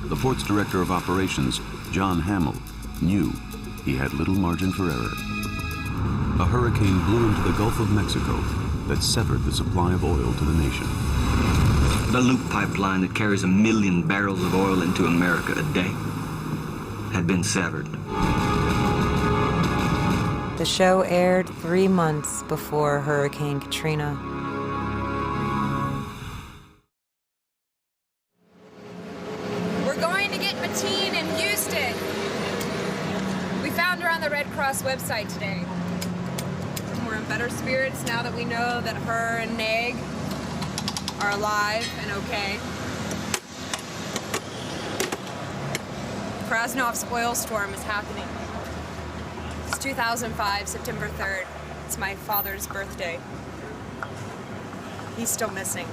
The port's director of operations, John Hamill, knew he had little margin for error. A hurricane blew into the Gulf of Mexico that severed the supply of oil to the nation. The loop pipeline that carries 1 million barrels of oil into America a day had been severed. The show aired 3 months before Hurricane Katrina. We're going to get Mateen in Houston. We found her on the Red Cross website today. And we're in better spirits now that we know that her and Nag are alive and okay. Krasnov's oil storm is happening. It's 2005, September 3rd. It's my father's birthday. He's still missing.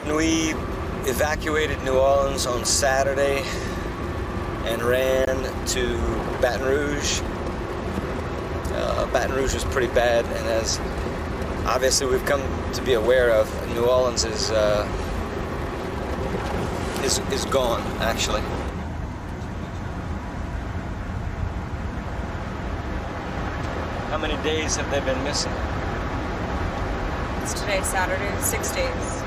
We evacuated New Orleans on Saturday and ran to Baton Rouge. Baton Rouge was pretty bad, and as obviously we've come to be aware of, New Orleans is gone, actually. How many days have they been missing? It's today, Saturday, 6 days.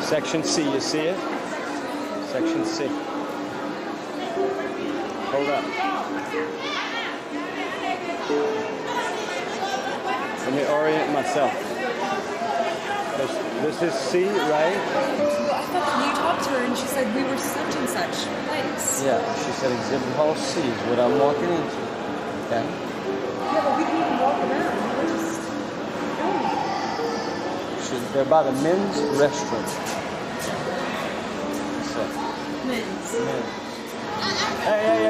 Section C, you see it? Section C. Hold up. Let me orient myself. This is C, right? I thought talked to her and she said we were such and such place. Yeah, she said Exhibit Hall C is what I'm walking into. Okay? Yeah, but we didn't even walk around. We're just They're by the men's restroom. So, men's. Hey.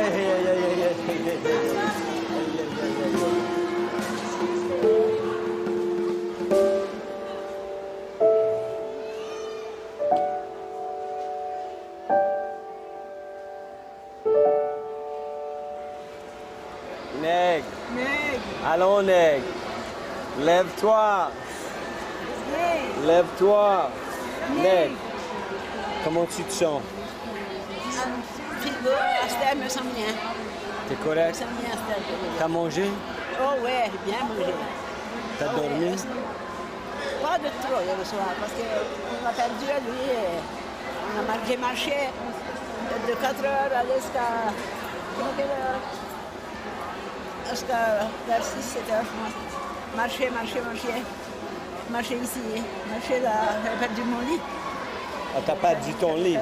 Neg. Allons, Neg. Lève-toi. Lève-toi. Neg. Comment tu te sens? Esther me sent bien. T'es correct? Je me sens bien, Esther. T'as mangé? Oh ouais, bien mangé. T'as dormi? Pas de trop le soir, parce qu'on a perdu à lui. J'ai marché de 4 heures jusqu'à... quelle heure? Jusqu'à vers 6, 7 heures. Marcher. Marcher ici, marcher là. J'ai perdu mon lit. Ah, t'as pas dit ton lit?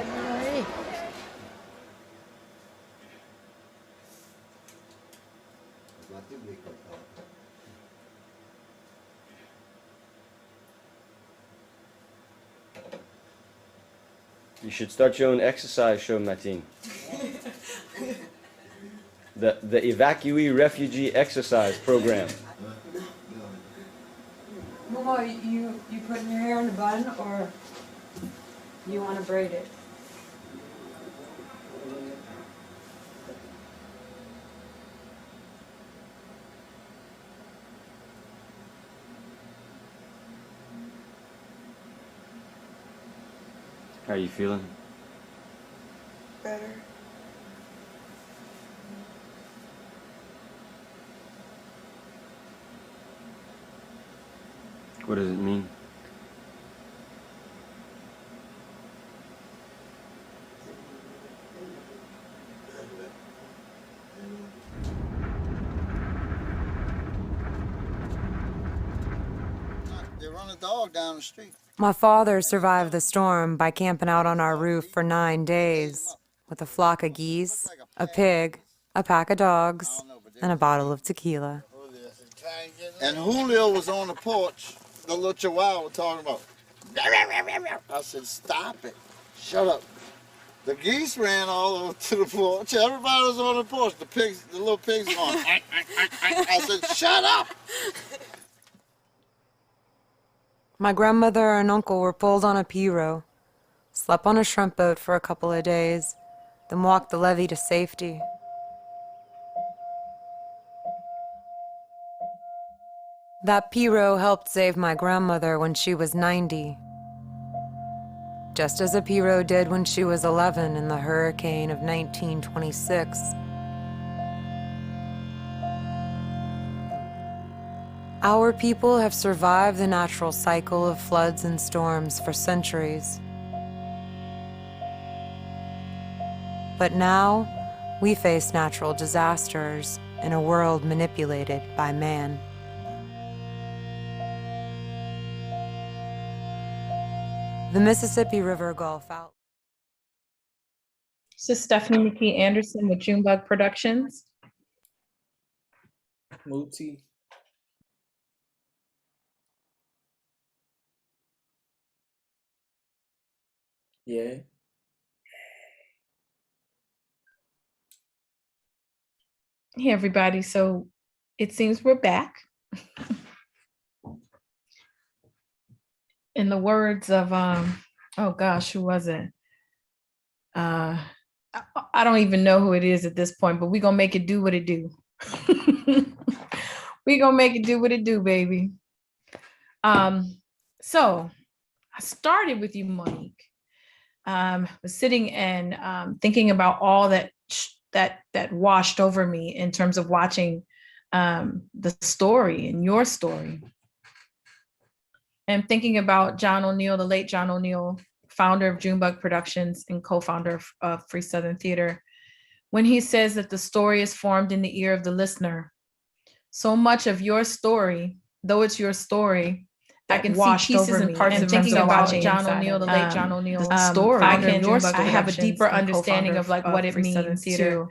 You should start your own exercise show, Martine. The evacuee refugee exercise program. Mama, you putting your hair in a bun or you want to braid it? How are you feeling? Better. What does it mean? They run a dog down the street. My father survived the storm by camping out on our roof for 9 days with a flock of geese, a pig, a pack of dogs, and a bottle of tequila. And Julio was on the porch, the little chihuahua talking about. I said, stop it. Shut up. The geese ran all over to the porch. Everybody was on the porch. The little pigs were going. I said, shut up. My grandmother and uncle were pulled on a pirogue, slept on a shrimp boat for a couple of days, then walked the levee to safety. That pirogue helped save my grandmother when she was 90, just as a pirogue did when she was 11 in the hurricane of 1926. Our people have survived the natural cycle of floods and storms for centuries. But now, we face natural disasters in a world manipulated by man. The Mississippi River Gulf out. This is Stephanie McKee Anderson with Junebug Productions. Muti. Yeah. Hey, everybody. So it seems we're back. In the words of, oh gosh, who was it? I don't even know who it is at this point, but we're going to make it do what it do. We're going to make it do what it do, baby. So I started with you, Monique. Was sitting and thinking about all that washed over me in terms of watching the story and your story. And thinking about John O'Neill, the late John O'Neill, founder of Junebug Productions and co-founder of Free Southern Theater, when he says that the story is formed in the ear of the listener. So much of your story, though it's your story, I can see pieces and parts of thinking about John O'Neill, the late John O'Neill, the story. I have a deeper understanding of like what it means to,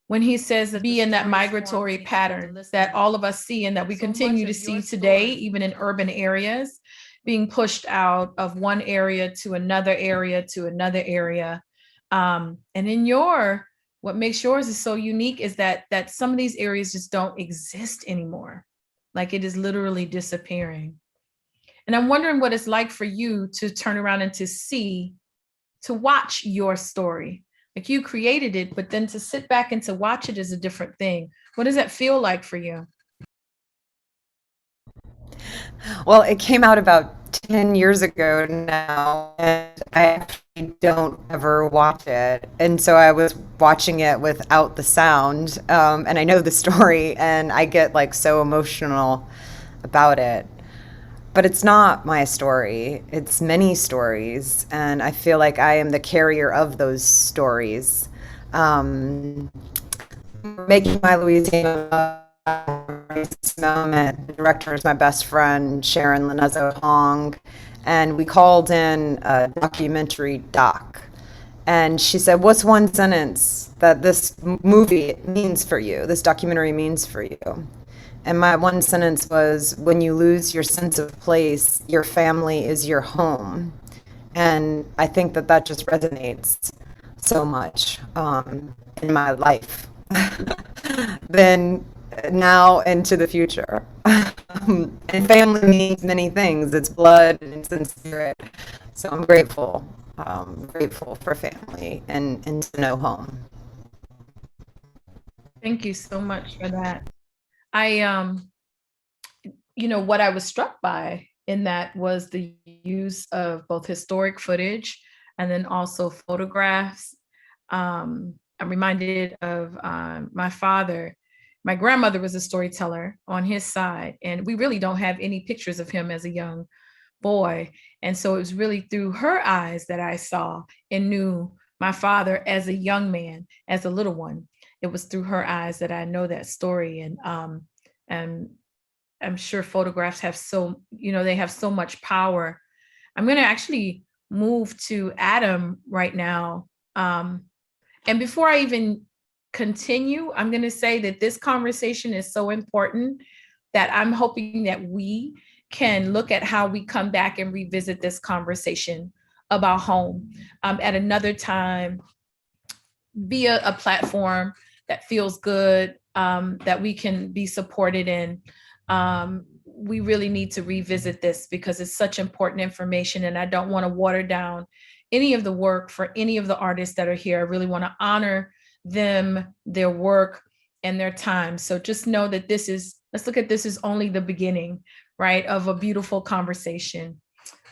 when he says that be in that migratory pattern that all of us see and that we continue to see today, even in urban areas, being pushed out of one area to another area to another area. And in what makes yours is so unique is that some of these areas just don't exist anymore. Like it is literally disappearing. And I'm wondering what it's like for you to turn around and to watch your story. Like you created it, but then to sit back and to watch it is a different thing. What does that feel like for you? Well, it came out about 10 years ago now, and I actually don't ever watch it. And so I was watching it without the sound, and I know the story, and I get like so emotional about it. But it's not my story. It's many stories, and I feel like I am the carrier of those stories. Making My Louisiana moment, the director is my best friend, Sharon Linezzo Hong, and we called in a documentary doc. And she said, what's one sentence that this movie means for you, this documentary means for you? And my one sentence was, when you lose your sense of place, your family is your home. And I think that just resonates so much in my life. Then now into the future. And family means many things. It's blood and it's in spirit. So I'm grateful for family and to know home. Thank you so much for that. What I was struck by in that was the use of both historic footage and then also photographs. I'm reminded of my father. My grandmother was a storyteller on his side, and we really don't have any pictures of him as a young boy. And so it was really through her eyes that I saw and knew my father as a young man, as a little one. It was through her eyes that I know that story. And I'm sure photographs have they have so much power. I'm going to actually move to Adam right now. And before I even continue, I'm going to say that this conversation is so important that I'm hoping that we can look at how we come back and revisit this conversation about home at another time via a platform that feels good, that we can be supported in. We really need to revisit this because it's such important information, and I don't want to water down any of the work for any of the artists that are here. I really want to honor them, their work, and their time. So just know that let's look at this as only the beginning, right, of a beautiful conversation.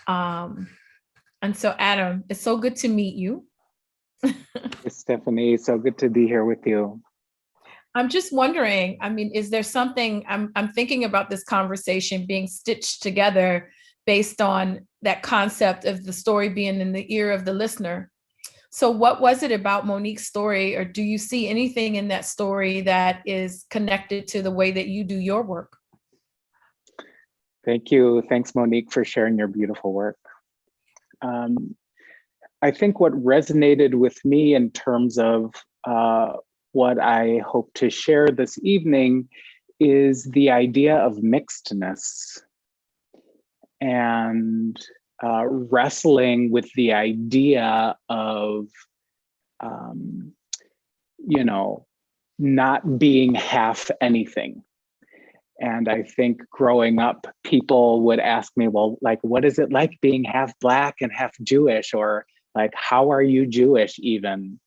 And so Adam, it's so good to meet you. Stephanie, so good to be here with you. I'm just wondering, is there something, I'm thinking about this conversation being stitched together based on that concept of the story being in the ear of the listener. So what was it about Monique's story, or do you see anything in that story that is connected to the way that you do your work? Thank you. Thanks, Monique, for sharing your beautiful work. I think what resonated with me in terms of what I hope to share this evening is the idea of mixedness and wrestling with the idea of, not being half anything. And I think growing up, people would ask me, well, like, what is it like being half Black and half Jewish? Or like, how are you Jewish even?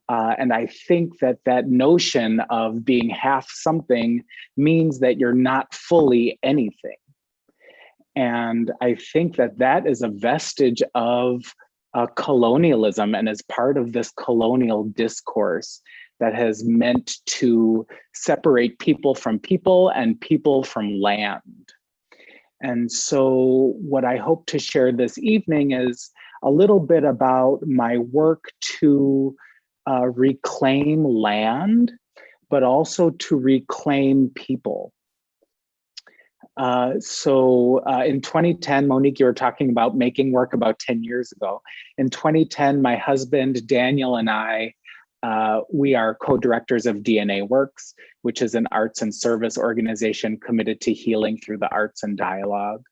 And I think that notion of being half something means that you're not fully anything. And I think that is a vestige of colonialism and is part of this colonial discourse that has meant to separate people from people and people from land. And so what I hope to share this evening is a little bit about my work to reclaim land, but also to reclaim people. In 2010, Monique, you were talking about making work about 10 years ago. In 2010, my husband, Daniel, and I, we are co-directors of DNA Works, which is an arts and service organization committed to healing through the arts and dialogue.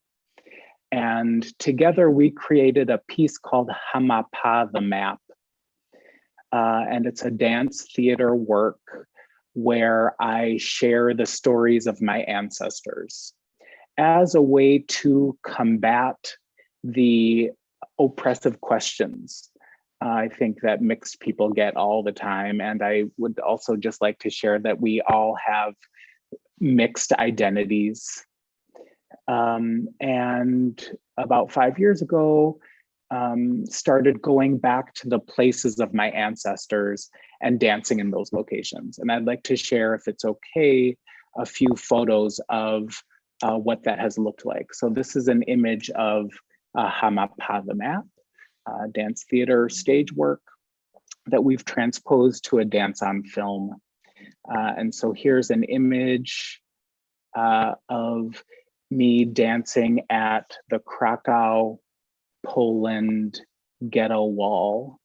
And together we created a piece called Hamapa the Map. And it's a dance theater work where I share the stories of my ancestors as a way to combat the oppressive questions I think that mixed people get all the time. And I would also just like to share that we all have mixed identities. And about 5 years ago, started going back to the places of my ancestors and dancing in those locations. And I'd like to share, if it's okay, a few photos of what that has looked like. So this is an image of Hamapa the Map, dance theater stage work that we've transposed to a dance on film. And so here's an image of me dancing at the Krakow, Poland ghetto wall,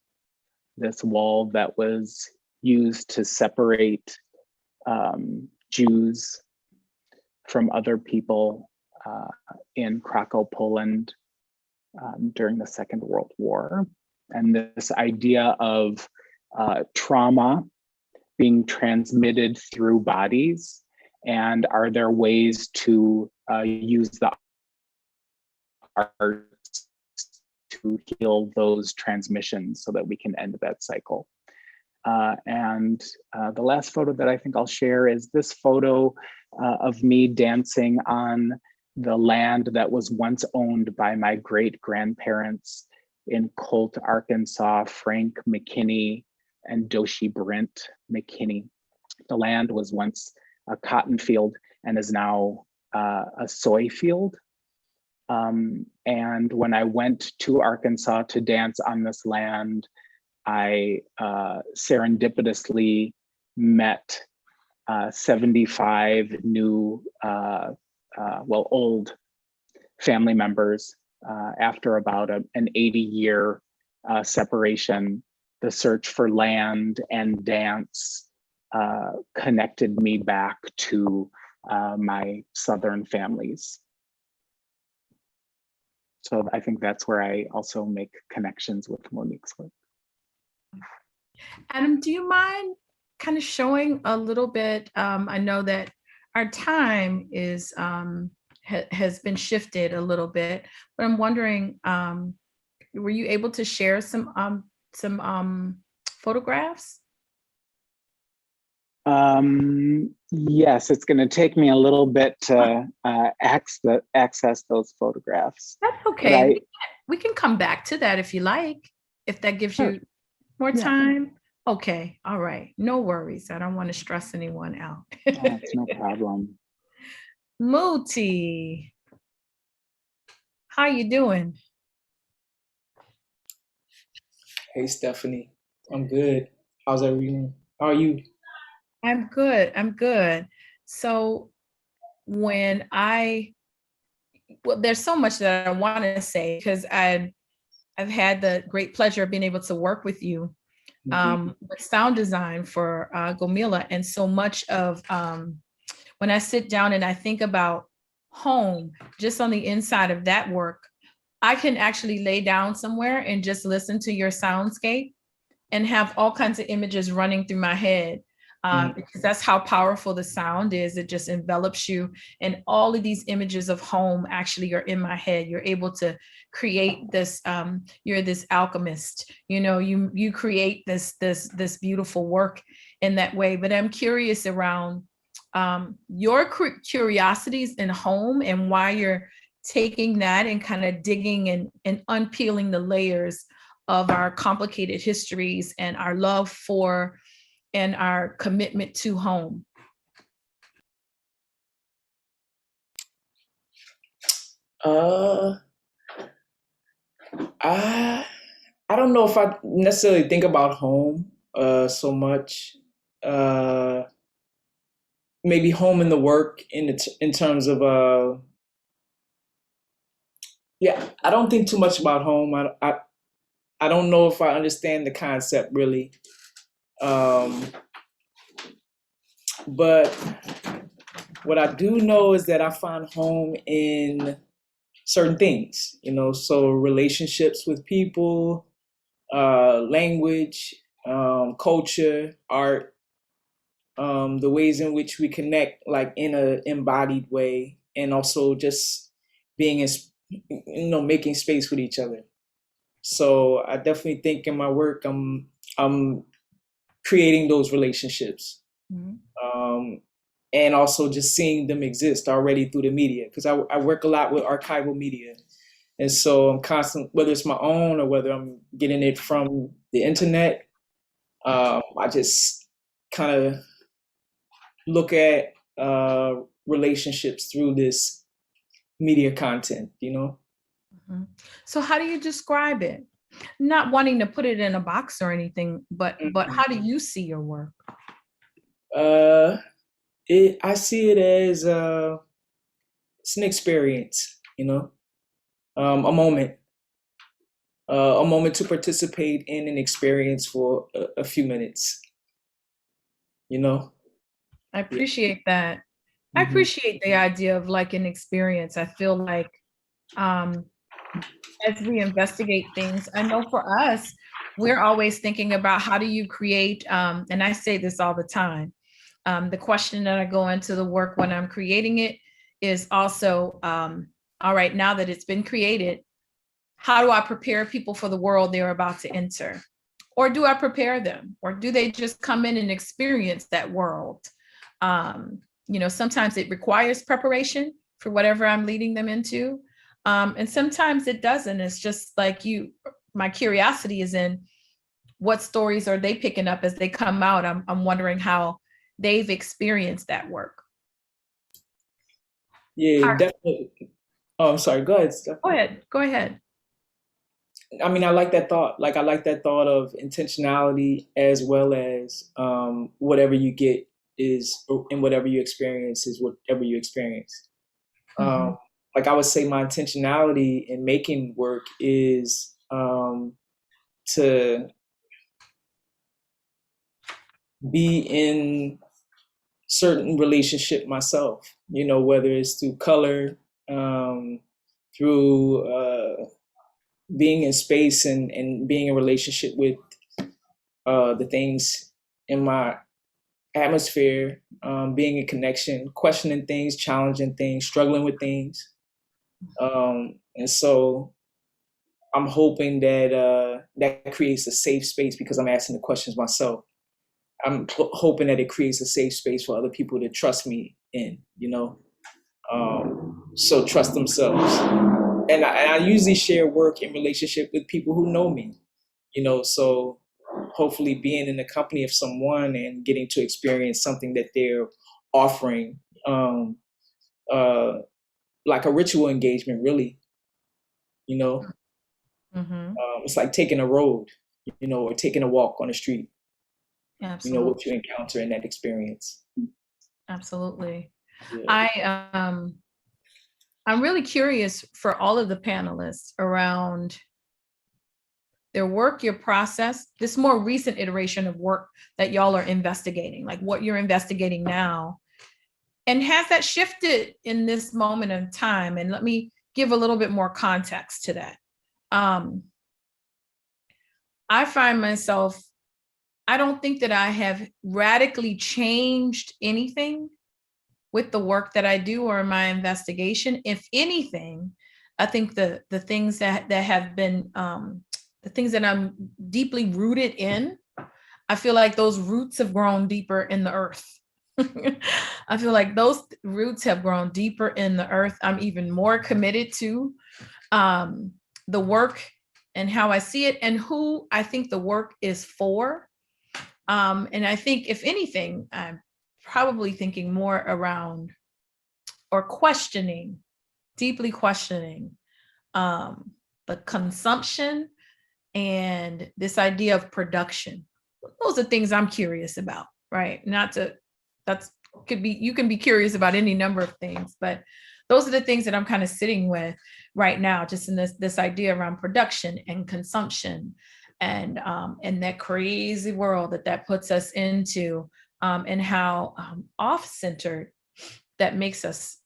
this wall that was used to separate Jews from other people in Krakow, Poland during the Second World War. And this idea of trauma being transmitted through bodies, and are there ways to use the arts to heal those transmissions so that we can end that cycle. And the last photo that I think I'll share is this photo of me dancing on the land that was once owned by my great-grandparents in Colt, Arkansas, Frank McKinney and Doshi Brent McKinney. The land was once a cotton field and is now a soy field. And when I went to Arkansas to dance on this land, I serendipitously met 75 new, old family members after about an 80-year separation. The search for land and dance connected me back to my Southern families. So I think that's where I also make connections with Monique's work. Adam, do you mind kind of showing a little bit? I know that our time is has been shifted a little bit, but I'm wondering, were you able to share some photographs? Yes, it's going to take me a little bit to access those photographs. That's okay. We can come back to that if you like, if that gives you more time. Okay, all right, no worries. I don't want to stress anyone out. That's no problem. Muti, how you doing? Hey, Stephanie, I'm good. How's everyone? How are you? I'm good. I'm good. So there's so much that I want to say because I've had the great pleasure of being able to work with you with sound design for Gomila, and so much of when I sit down and I think about home, just on the inside of that work, I can actually lay down somewhere and just listen to your soundscape and have all kinds of images running through my head. Because that's how powerful the sound is. It just envelops you, and all of these images of home actually are in my head. You're able to create this. You're this alchemist. You know, you create this beautiful work in that way. But I'm curious around your curiosities in home and why you're taking that and kind of digging and unpeeling the layers of our complicated histories and our love for and our commitment to home. I don't know if I necessarily think about home so much. Maybe home in the work in terms of Yeah, I don't think too much about home. I don't know if I understand the concept really. But what I do know is that I find home in certain things, you know, so relationships with people, language, culture, art, the ways in which we connect, like in a embodied way, and also just being in, you know, making space with each other. So I definitely think in my work, I'm creating those relationships, and also just seeing them exist already through the media, because I work a lot with archival media. And so I'm constant, whether it's my own or whether I'm getting it from the internet, I just kind of look at relationships through this media content, you know? So how do you describe it? Not wanting to put it in a box or anything, but how do you see your work? I see it as it's an experience, you know, a moment to participate in an experience for a few minutes, you know. I appreciate that. I appreciate the idea of like an experience. I feel like as we investigate things, I know for us, we're always thinking about how do you create, and I say this all the time, the question that I go into the work when I'm creating it is also, all right, now that it's been created, how do I prepare people for the world they're about to enter? Or do I prepare them? Or do they just come in and experience that world? You know, sometimes it requires preparation for whatever I'm leading them into. And sometimes it doesn't. It's just like my curiosity is in what stories are they picking up as they come out? I'm wondering how they've experienced that work. Yeah, definitely. Oh, I'm sorry. Go ahead, Steph. Go ahead. I mean, I like that thought. Like, I like that thought of intentionality as well as whatever you get is, and whatever you experience is whatever you experience. Like I would say my intentionality in making work is to be in certain relationship myself, you know, whether it's through color, through being in space and being in relationship with the things in my atmosphere, being in connection, questioning things, challenging things, struggling with things. And so I'm hoping that that creates a safe space because I'm asking the questions myself. I'm hoping that it creates a safe space for other people to trust me in, you know, so trust themselves. And I usually share work in relationship with people who know me, you know, so hopefully being in the company of someone and getting to experience something that they're offering, like a ritual engagement, really, you know. It's like taking a road, you know, or taking a walk on the street. Absolutely. You know, what you encounter in that experience. Absolutely. Yeah. I'm really curious for all of the panelists around their work, your process, this more recent iteration of work that y'all are investigating, like what you're investigating now. And has that shifted in this moment of time? And let me give a little bit more context to that. I find myself, I don't think that I have radically changed anything with the work that I do or my investigation. If anything, I think the things that have been, the things that I'm deeply rooted in, I feel like those roots have grown deeper in the earth. I feel like those roots have grown deeper in the earth. I'm even more committed to the work and how I see it and who I think the work is for. And I think, if anything, I'm probably thinking more around or questioning, deeply questioning the consumption and this idea of production. Those are things I'm curious about, right? You can be curious about any number of things, but those are the things that I'm kind of sitting with. right now, just in this idea around production and consumption, and that crazy world that puts us into, and how off-centered that makes us.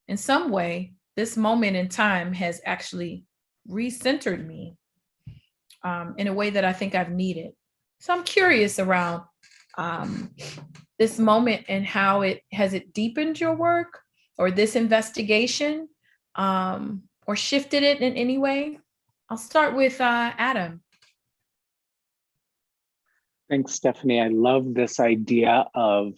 In some way, this moment in time has actually recentered me in a way that I think I've needed. So I'm curious around this moment and how it deepened your work, or this investigation, or shifted it in any way. I'll start with Adam. Thanks, Stephanie. I love this idea of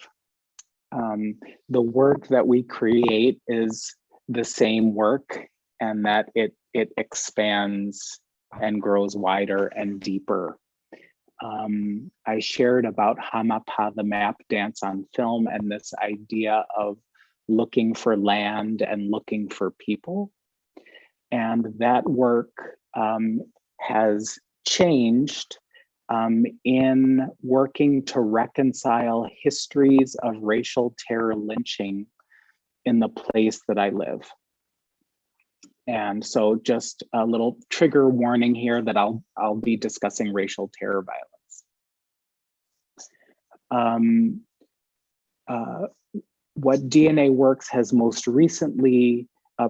the work that we create is the same work, and that it expands and grows wider and deeper. I shared about Hamapa, the map dance on film, and this idea of looking for land and looking for people. And that work has changed in working to reconcile histories of racial terror lynching in the place that I live. And so just a little trigger warning here that I'll be discussing racial terror violence. What DNA Works has most recently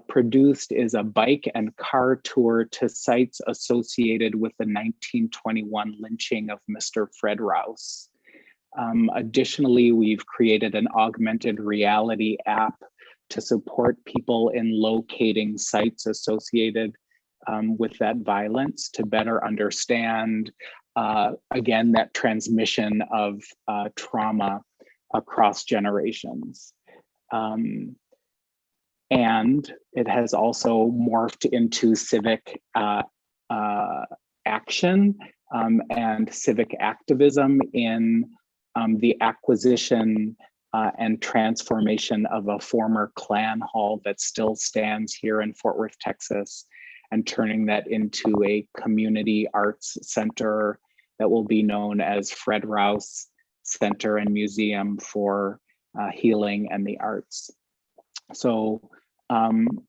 produced is a bike and car tour to sites associated with the 1921 lynching of Mr. Fred Rouse. Additionally, we've created an augmented reality app to support people in locating sites associated with that violence, to better understand, again, that transmission of trauma across generations. And it has also morphed into civic action and civic activism in the acquisition and transformation of a former Klan hall that still stands here in Fort Worth, Texas, and turning that into a community arts center that will be known as Fred Rouse Center and Museum for Healing and the Arts. So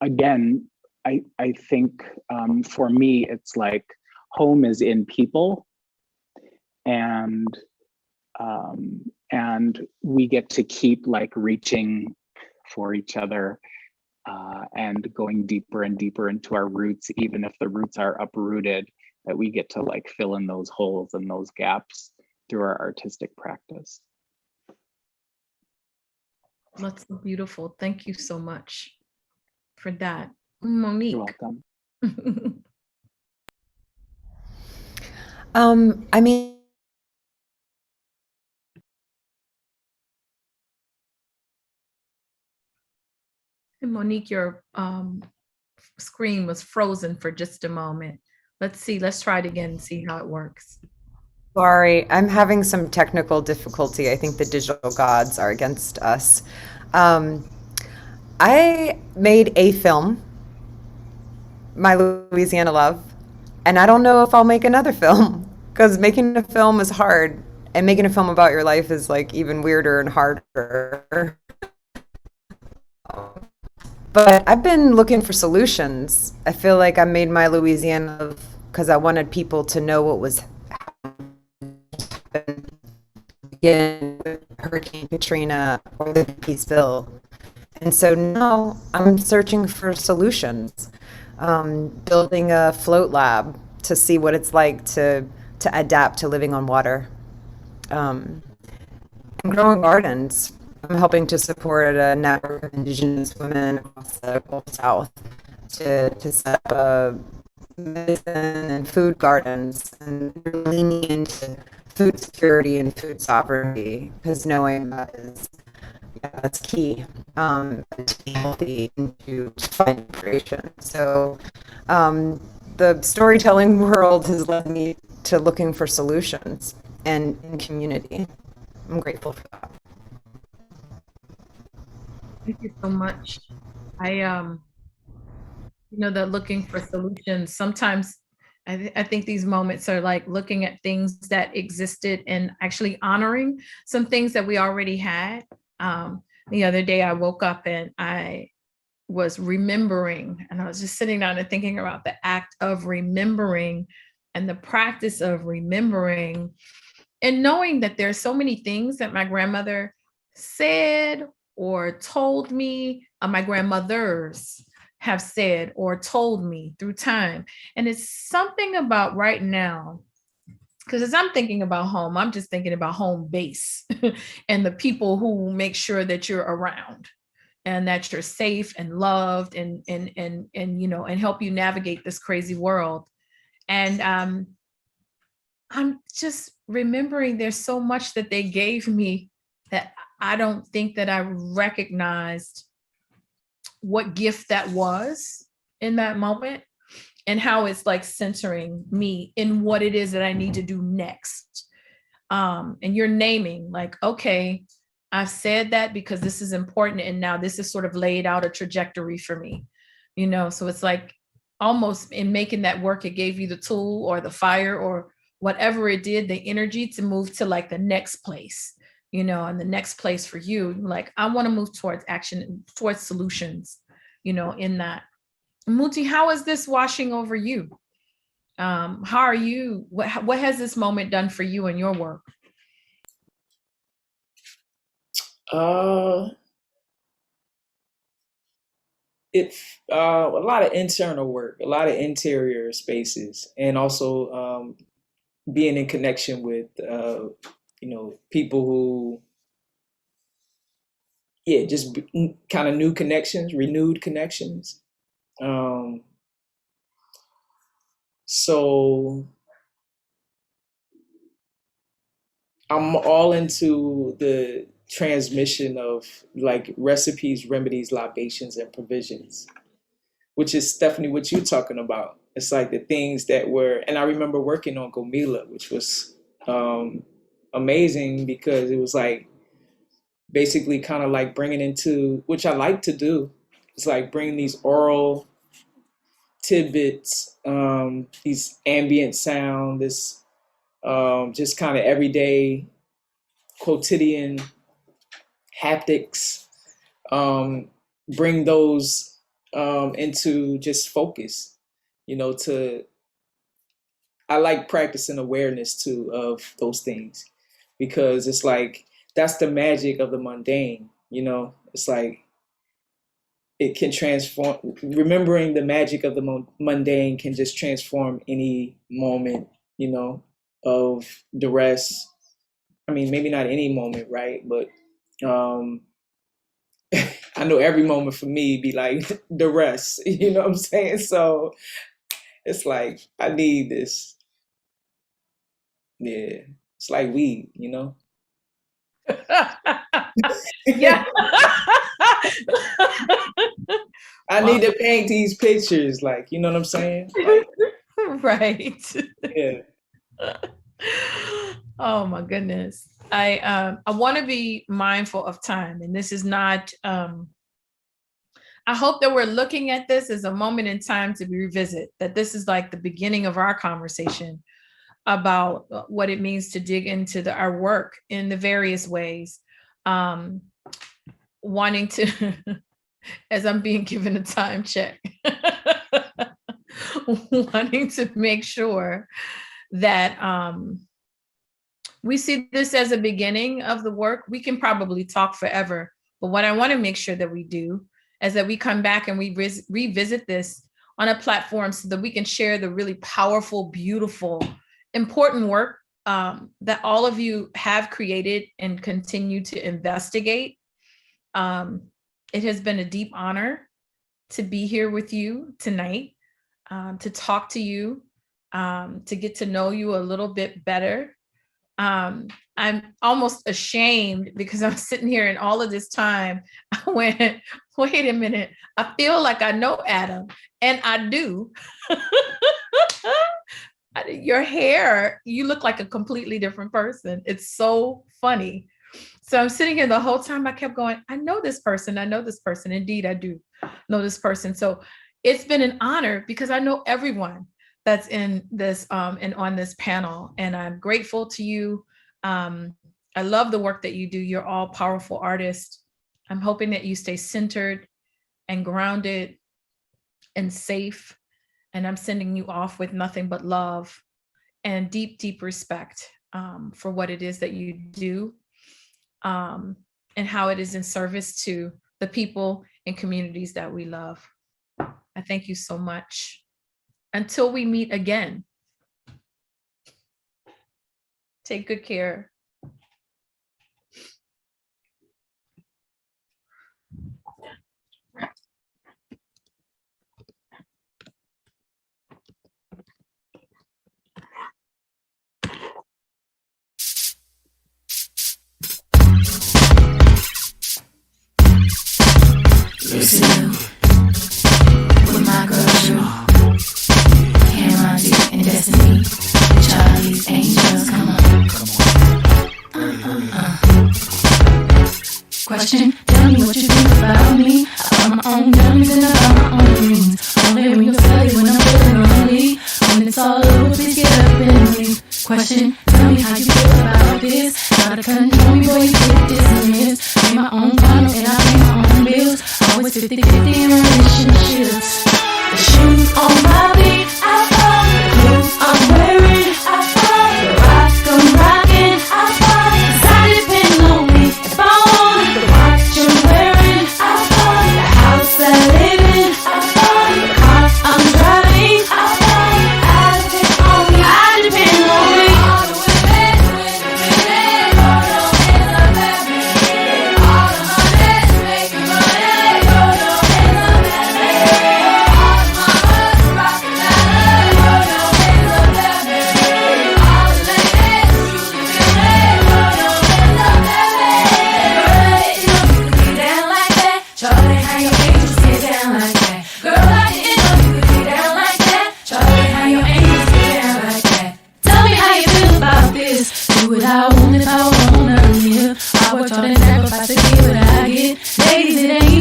again, I think for me, it's like home is in people, and we get to keep like reaching for each other and going deeper and deeper into our roots, even if the roots are uprooted, that we get to like fill in those holes and those gaps through our artistic practice. That's so beautiful. Thank you so much for that. Monique. You're welcome. I mean, Monique, your screen was frozen for just a moment. Let's see, let's try it again and see how it works. Sorry, I'm having some technical difficulty. I think the digital gods are against us. I made a film, My Louisiana Love, and I don't know if I'll make another film, because making a film is hard, and making a film about your life is like even weirder and harder. But I've been looking for solutions. I feel like I made My Louisiana Love because I wanted people to know what was happening again with Hurricane Katrina or the Peaceville. And so now I'm searching for solutions, building a float lab to see what it's like to adapt to living on water. And growing gardens. I'm helping to support a network of Indigenous women across the Gulf South to set up medicine and food gardens, and leaning into food security and food sovereignty, because knowing that is, that's key to be healthy and to find creation. So the storytelling world has led me to looking for solutions and in community. I'm grateful for that. Thank you so much. That looking for solutions, sometimes I think these moments are like looking at things that existed and actually honoring some things that we already had. The other day I woke up and I was remembering. And I was just sitting down and thinking about the act of remembering and the practice of remembering, and knowing that there's so many things that my grandmother said or told me, my grandmothers have said or told me through time. And it's something about right now, because as I'm thinking about home, I'm just thinking about home base and the people who make sure that you're around and that you're safe and loved and you know, and help you navigate this crazy world. And I'm just remembering there's so much that they gave me that I don't think that I recognized what gift that was in that moment, and how it's like centering me in what it is that I need to do next. And you're naming like, okay, I've said that because this is important. And now this is sort of laid out a trajectory for me, you know? So it's like almost in making that work, it gave you the tool or the fire or whatever it did, the energy to move to like the next place, you know, and the next place for you. Like, I want to move towards action, towards solutions, you know, in that. Muti, how is this washing over you? How are you? What has this moment done for you in your work? It's a lot of internal work, a lot of interior spaces, and also being in connection with you know, people who, yeah, just kind of new connections, renewed connections. So I'm all into the transmission of like recipes, remedies, libations, and provisions, which is Stephanie, what you're talking about. It's like the things that were, and I remember working on Gomila, which was amazing because it was like basically kind of like bringing into, which I like to do, it's like bringing these oral tidbits, these ambient sound, this just kind of everyday quotidian haptics, bring those into just focus, you know, I like practicing awareness too of those things, because it's like, that's the magic of the mundane, you know, it's like, it can transform, remembering the magic of the mundane can just transform any moment, you know, of duress. I mean, maybe not any moment, right? But I know every moment for me be like duress, you know what I'm saying? So it's like, I need this. Yeah, it's like weed, you know? Yeah. I need to paint these pictures, like, you know what I'm saying? Like, right. Yeah. Oh my goodness. I want to be mindful of time, and this is not, I hope that we're looking at this as a moment in time to revisit, that this is like the beginning of our conversation about what it means to dig into our work in the various ways. Wanting to, as I'm being given a time check, wanting to make sure that we see this as a beginning of the work. We can probably talk forever, but what I want to make sure that we do is that we come back and we revisit this on a platform so that we can share the really powerful, beautiful, important work that all of you have created and continue to investigate. It has been a deep honor to be here with you tonight, to talk to you, to get to know you a little bit better. I'm almost ashamed because I'm sitting here and all of this time I went, wait a minute, I feel like I know Adam, and I do. Your hair, you look like a completely different person. It's so funny. So I'm sitting here the whole time I kept going, I know this person. I know this person. Indeed, I do know this person. So it's been an honor because I know everyone that's in this and on this panel. And I'm grateful to you. I love the work that you do. You're all powerful artists. I'm hoping that you stay centered and grounded and safe. And I'm sending you off with nothing but love and deep, deep respect for what it is that you do and how it is in service to the people and communities that we love. I thank you so much. Until we meet again, take good care. Listen with my girl Drew, Cameron and Destiny, Charlie's Angels, come on. Question, tell me what you think about me. I bought my own diamonds and I bought my own rings. Only when you're study when I'm feeling lonely. When it's all over, please get up and leave. Question, tell me how you feel about this. Not a couldn't know me, boy, you get dismissed. Pay my own condo and I pay my own bills. Always 50-50 in relationships. The shoes on my feet, I bought. The clothes I'm wearing, I bought. The rock I'm rocking, I bought. 'Cause I depend on me. If I wanted the watch I'm wearing, I bought. The house I live in, I bought. The car I'm driving, I bought. I depend on me. I depend on me. All the women, all the hands up at me. All the hunters making money. Throw your hands up at me. All the mamas rocking ladder. Throw your hands up at me. All the ladies shooting feeling. Throw your hands up at me. Girl, I didn't know you could get down like that. Charlie, how your angels get down like that. Girl, I didn't know you could get down like that. Charlie, how your angels get down like that. Tell me how you feel about this. Do what I want if I wanna live. I worked hard and sacrificed to get what I get. Ladies, it ain't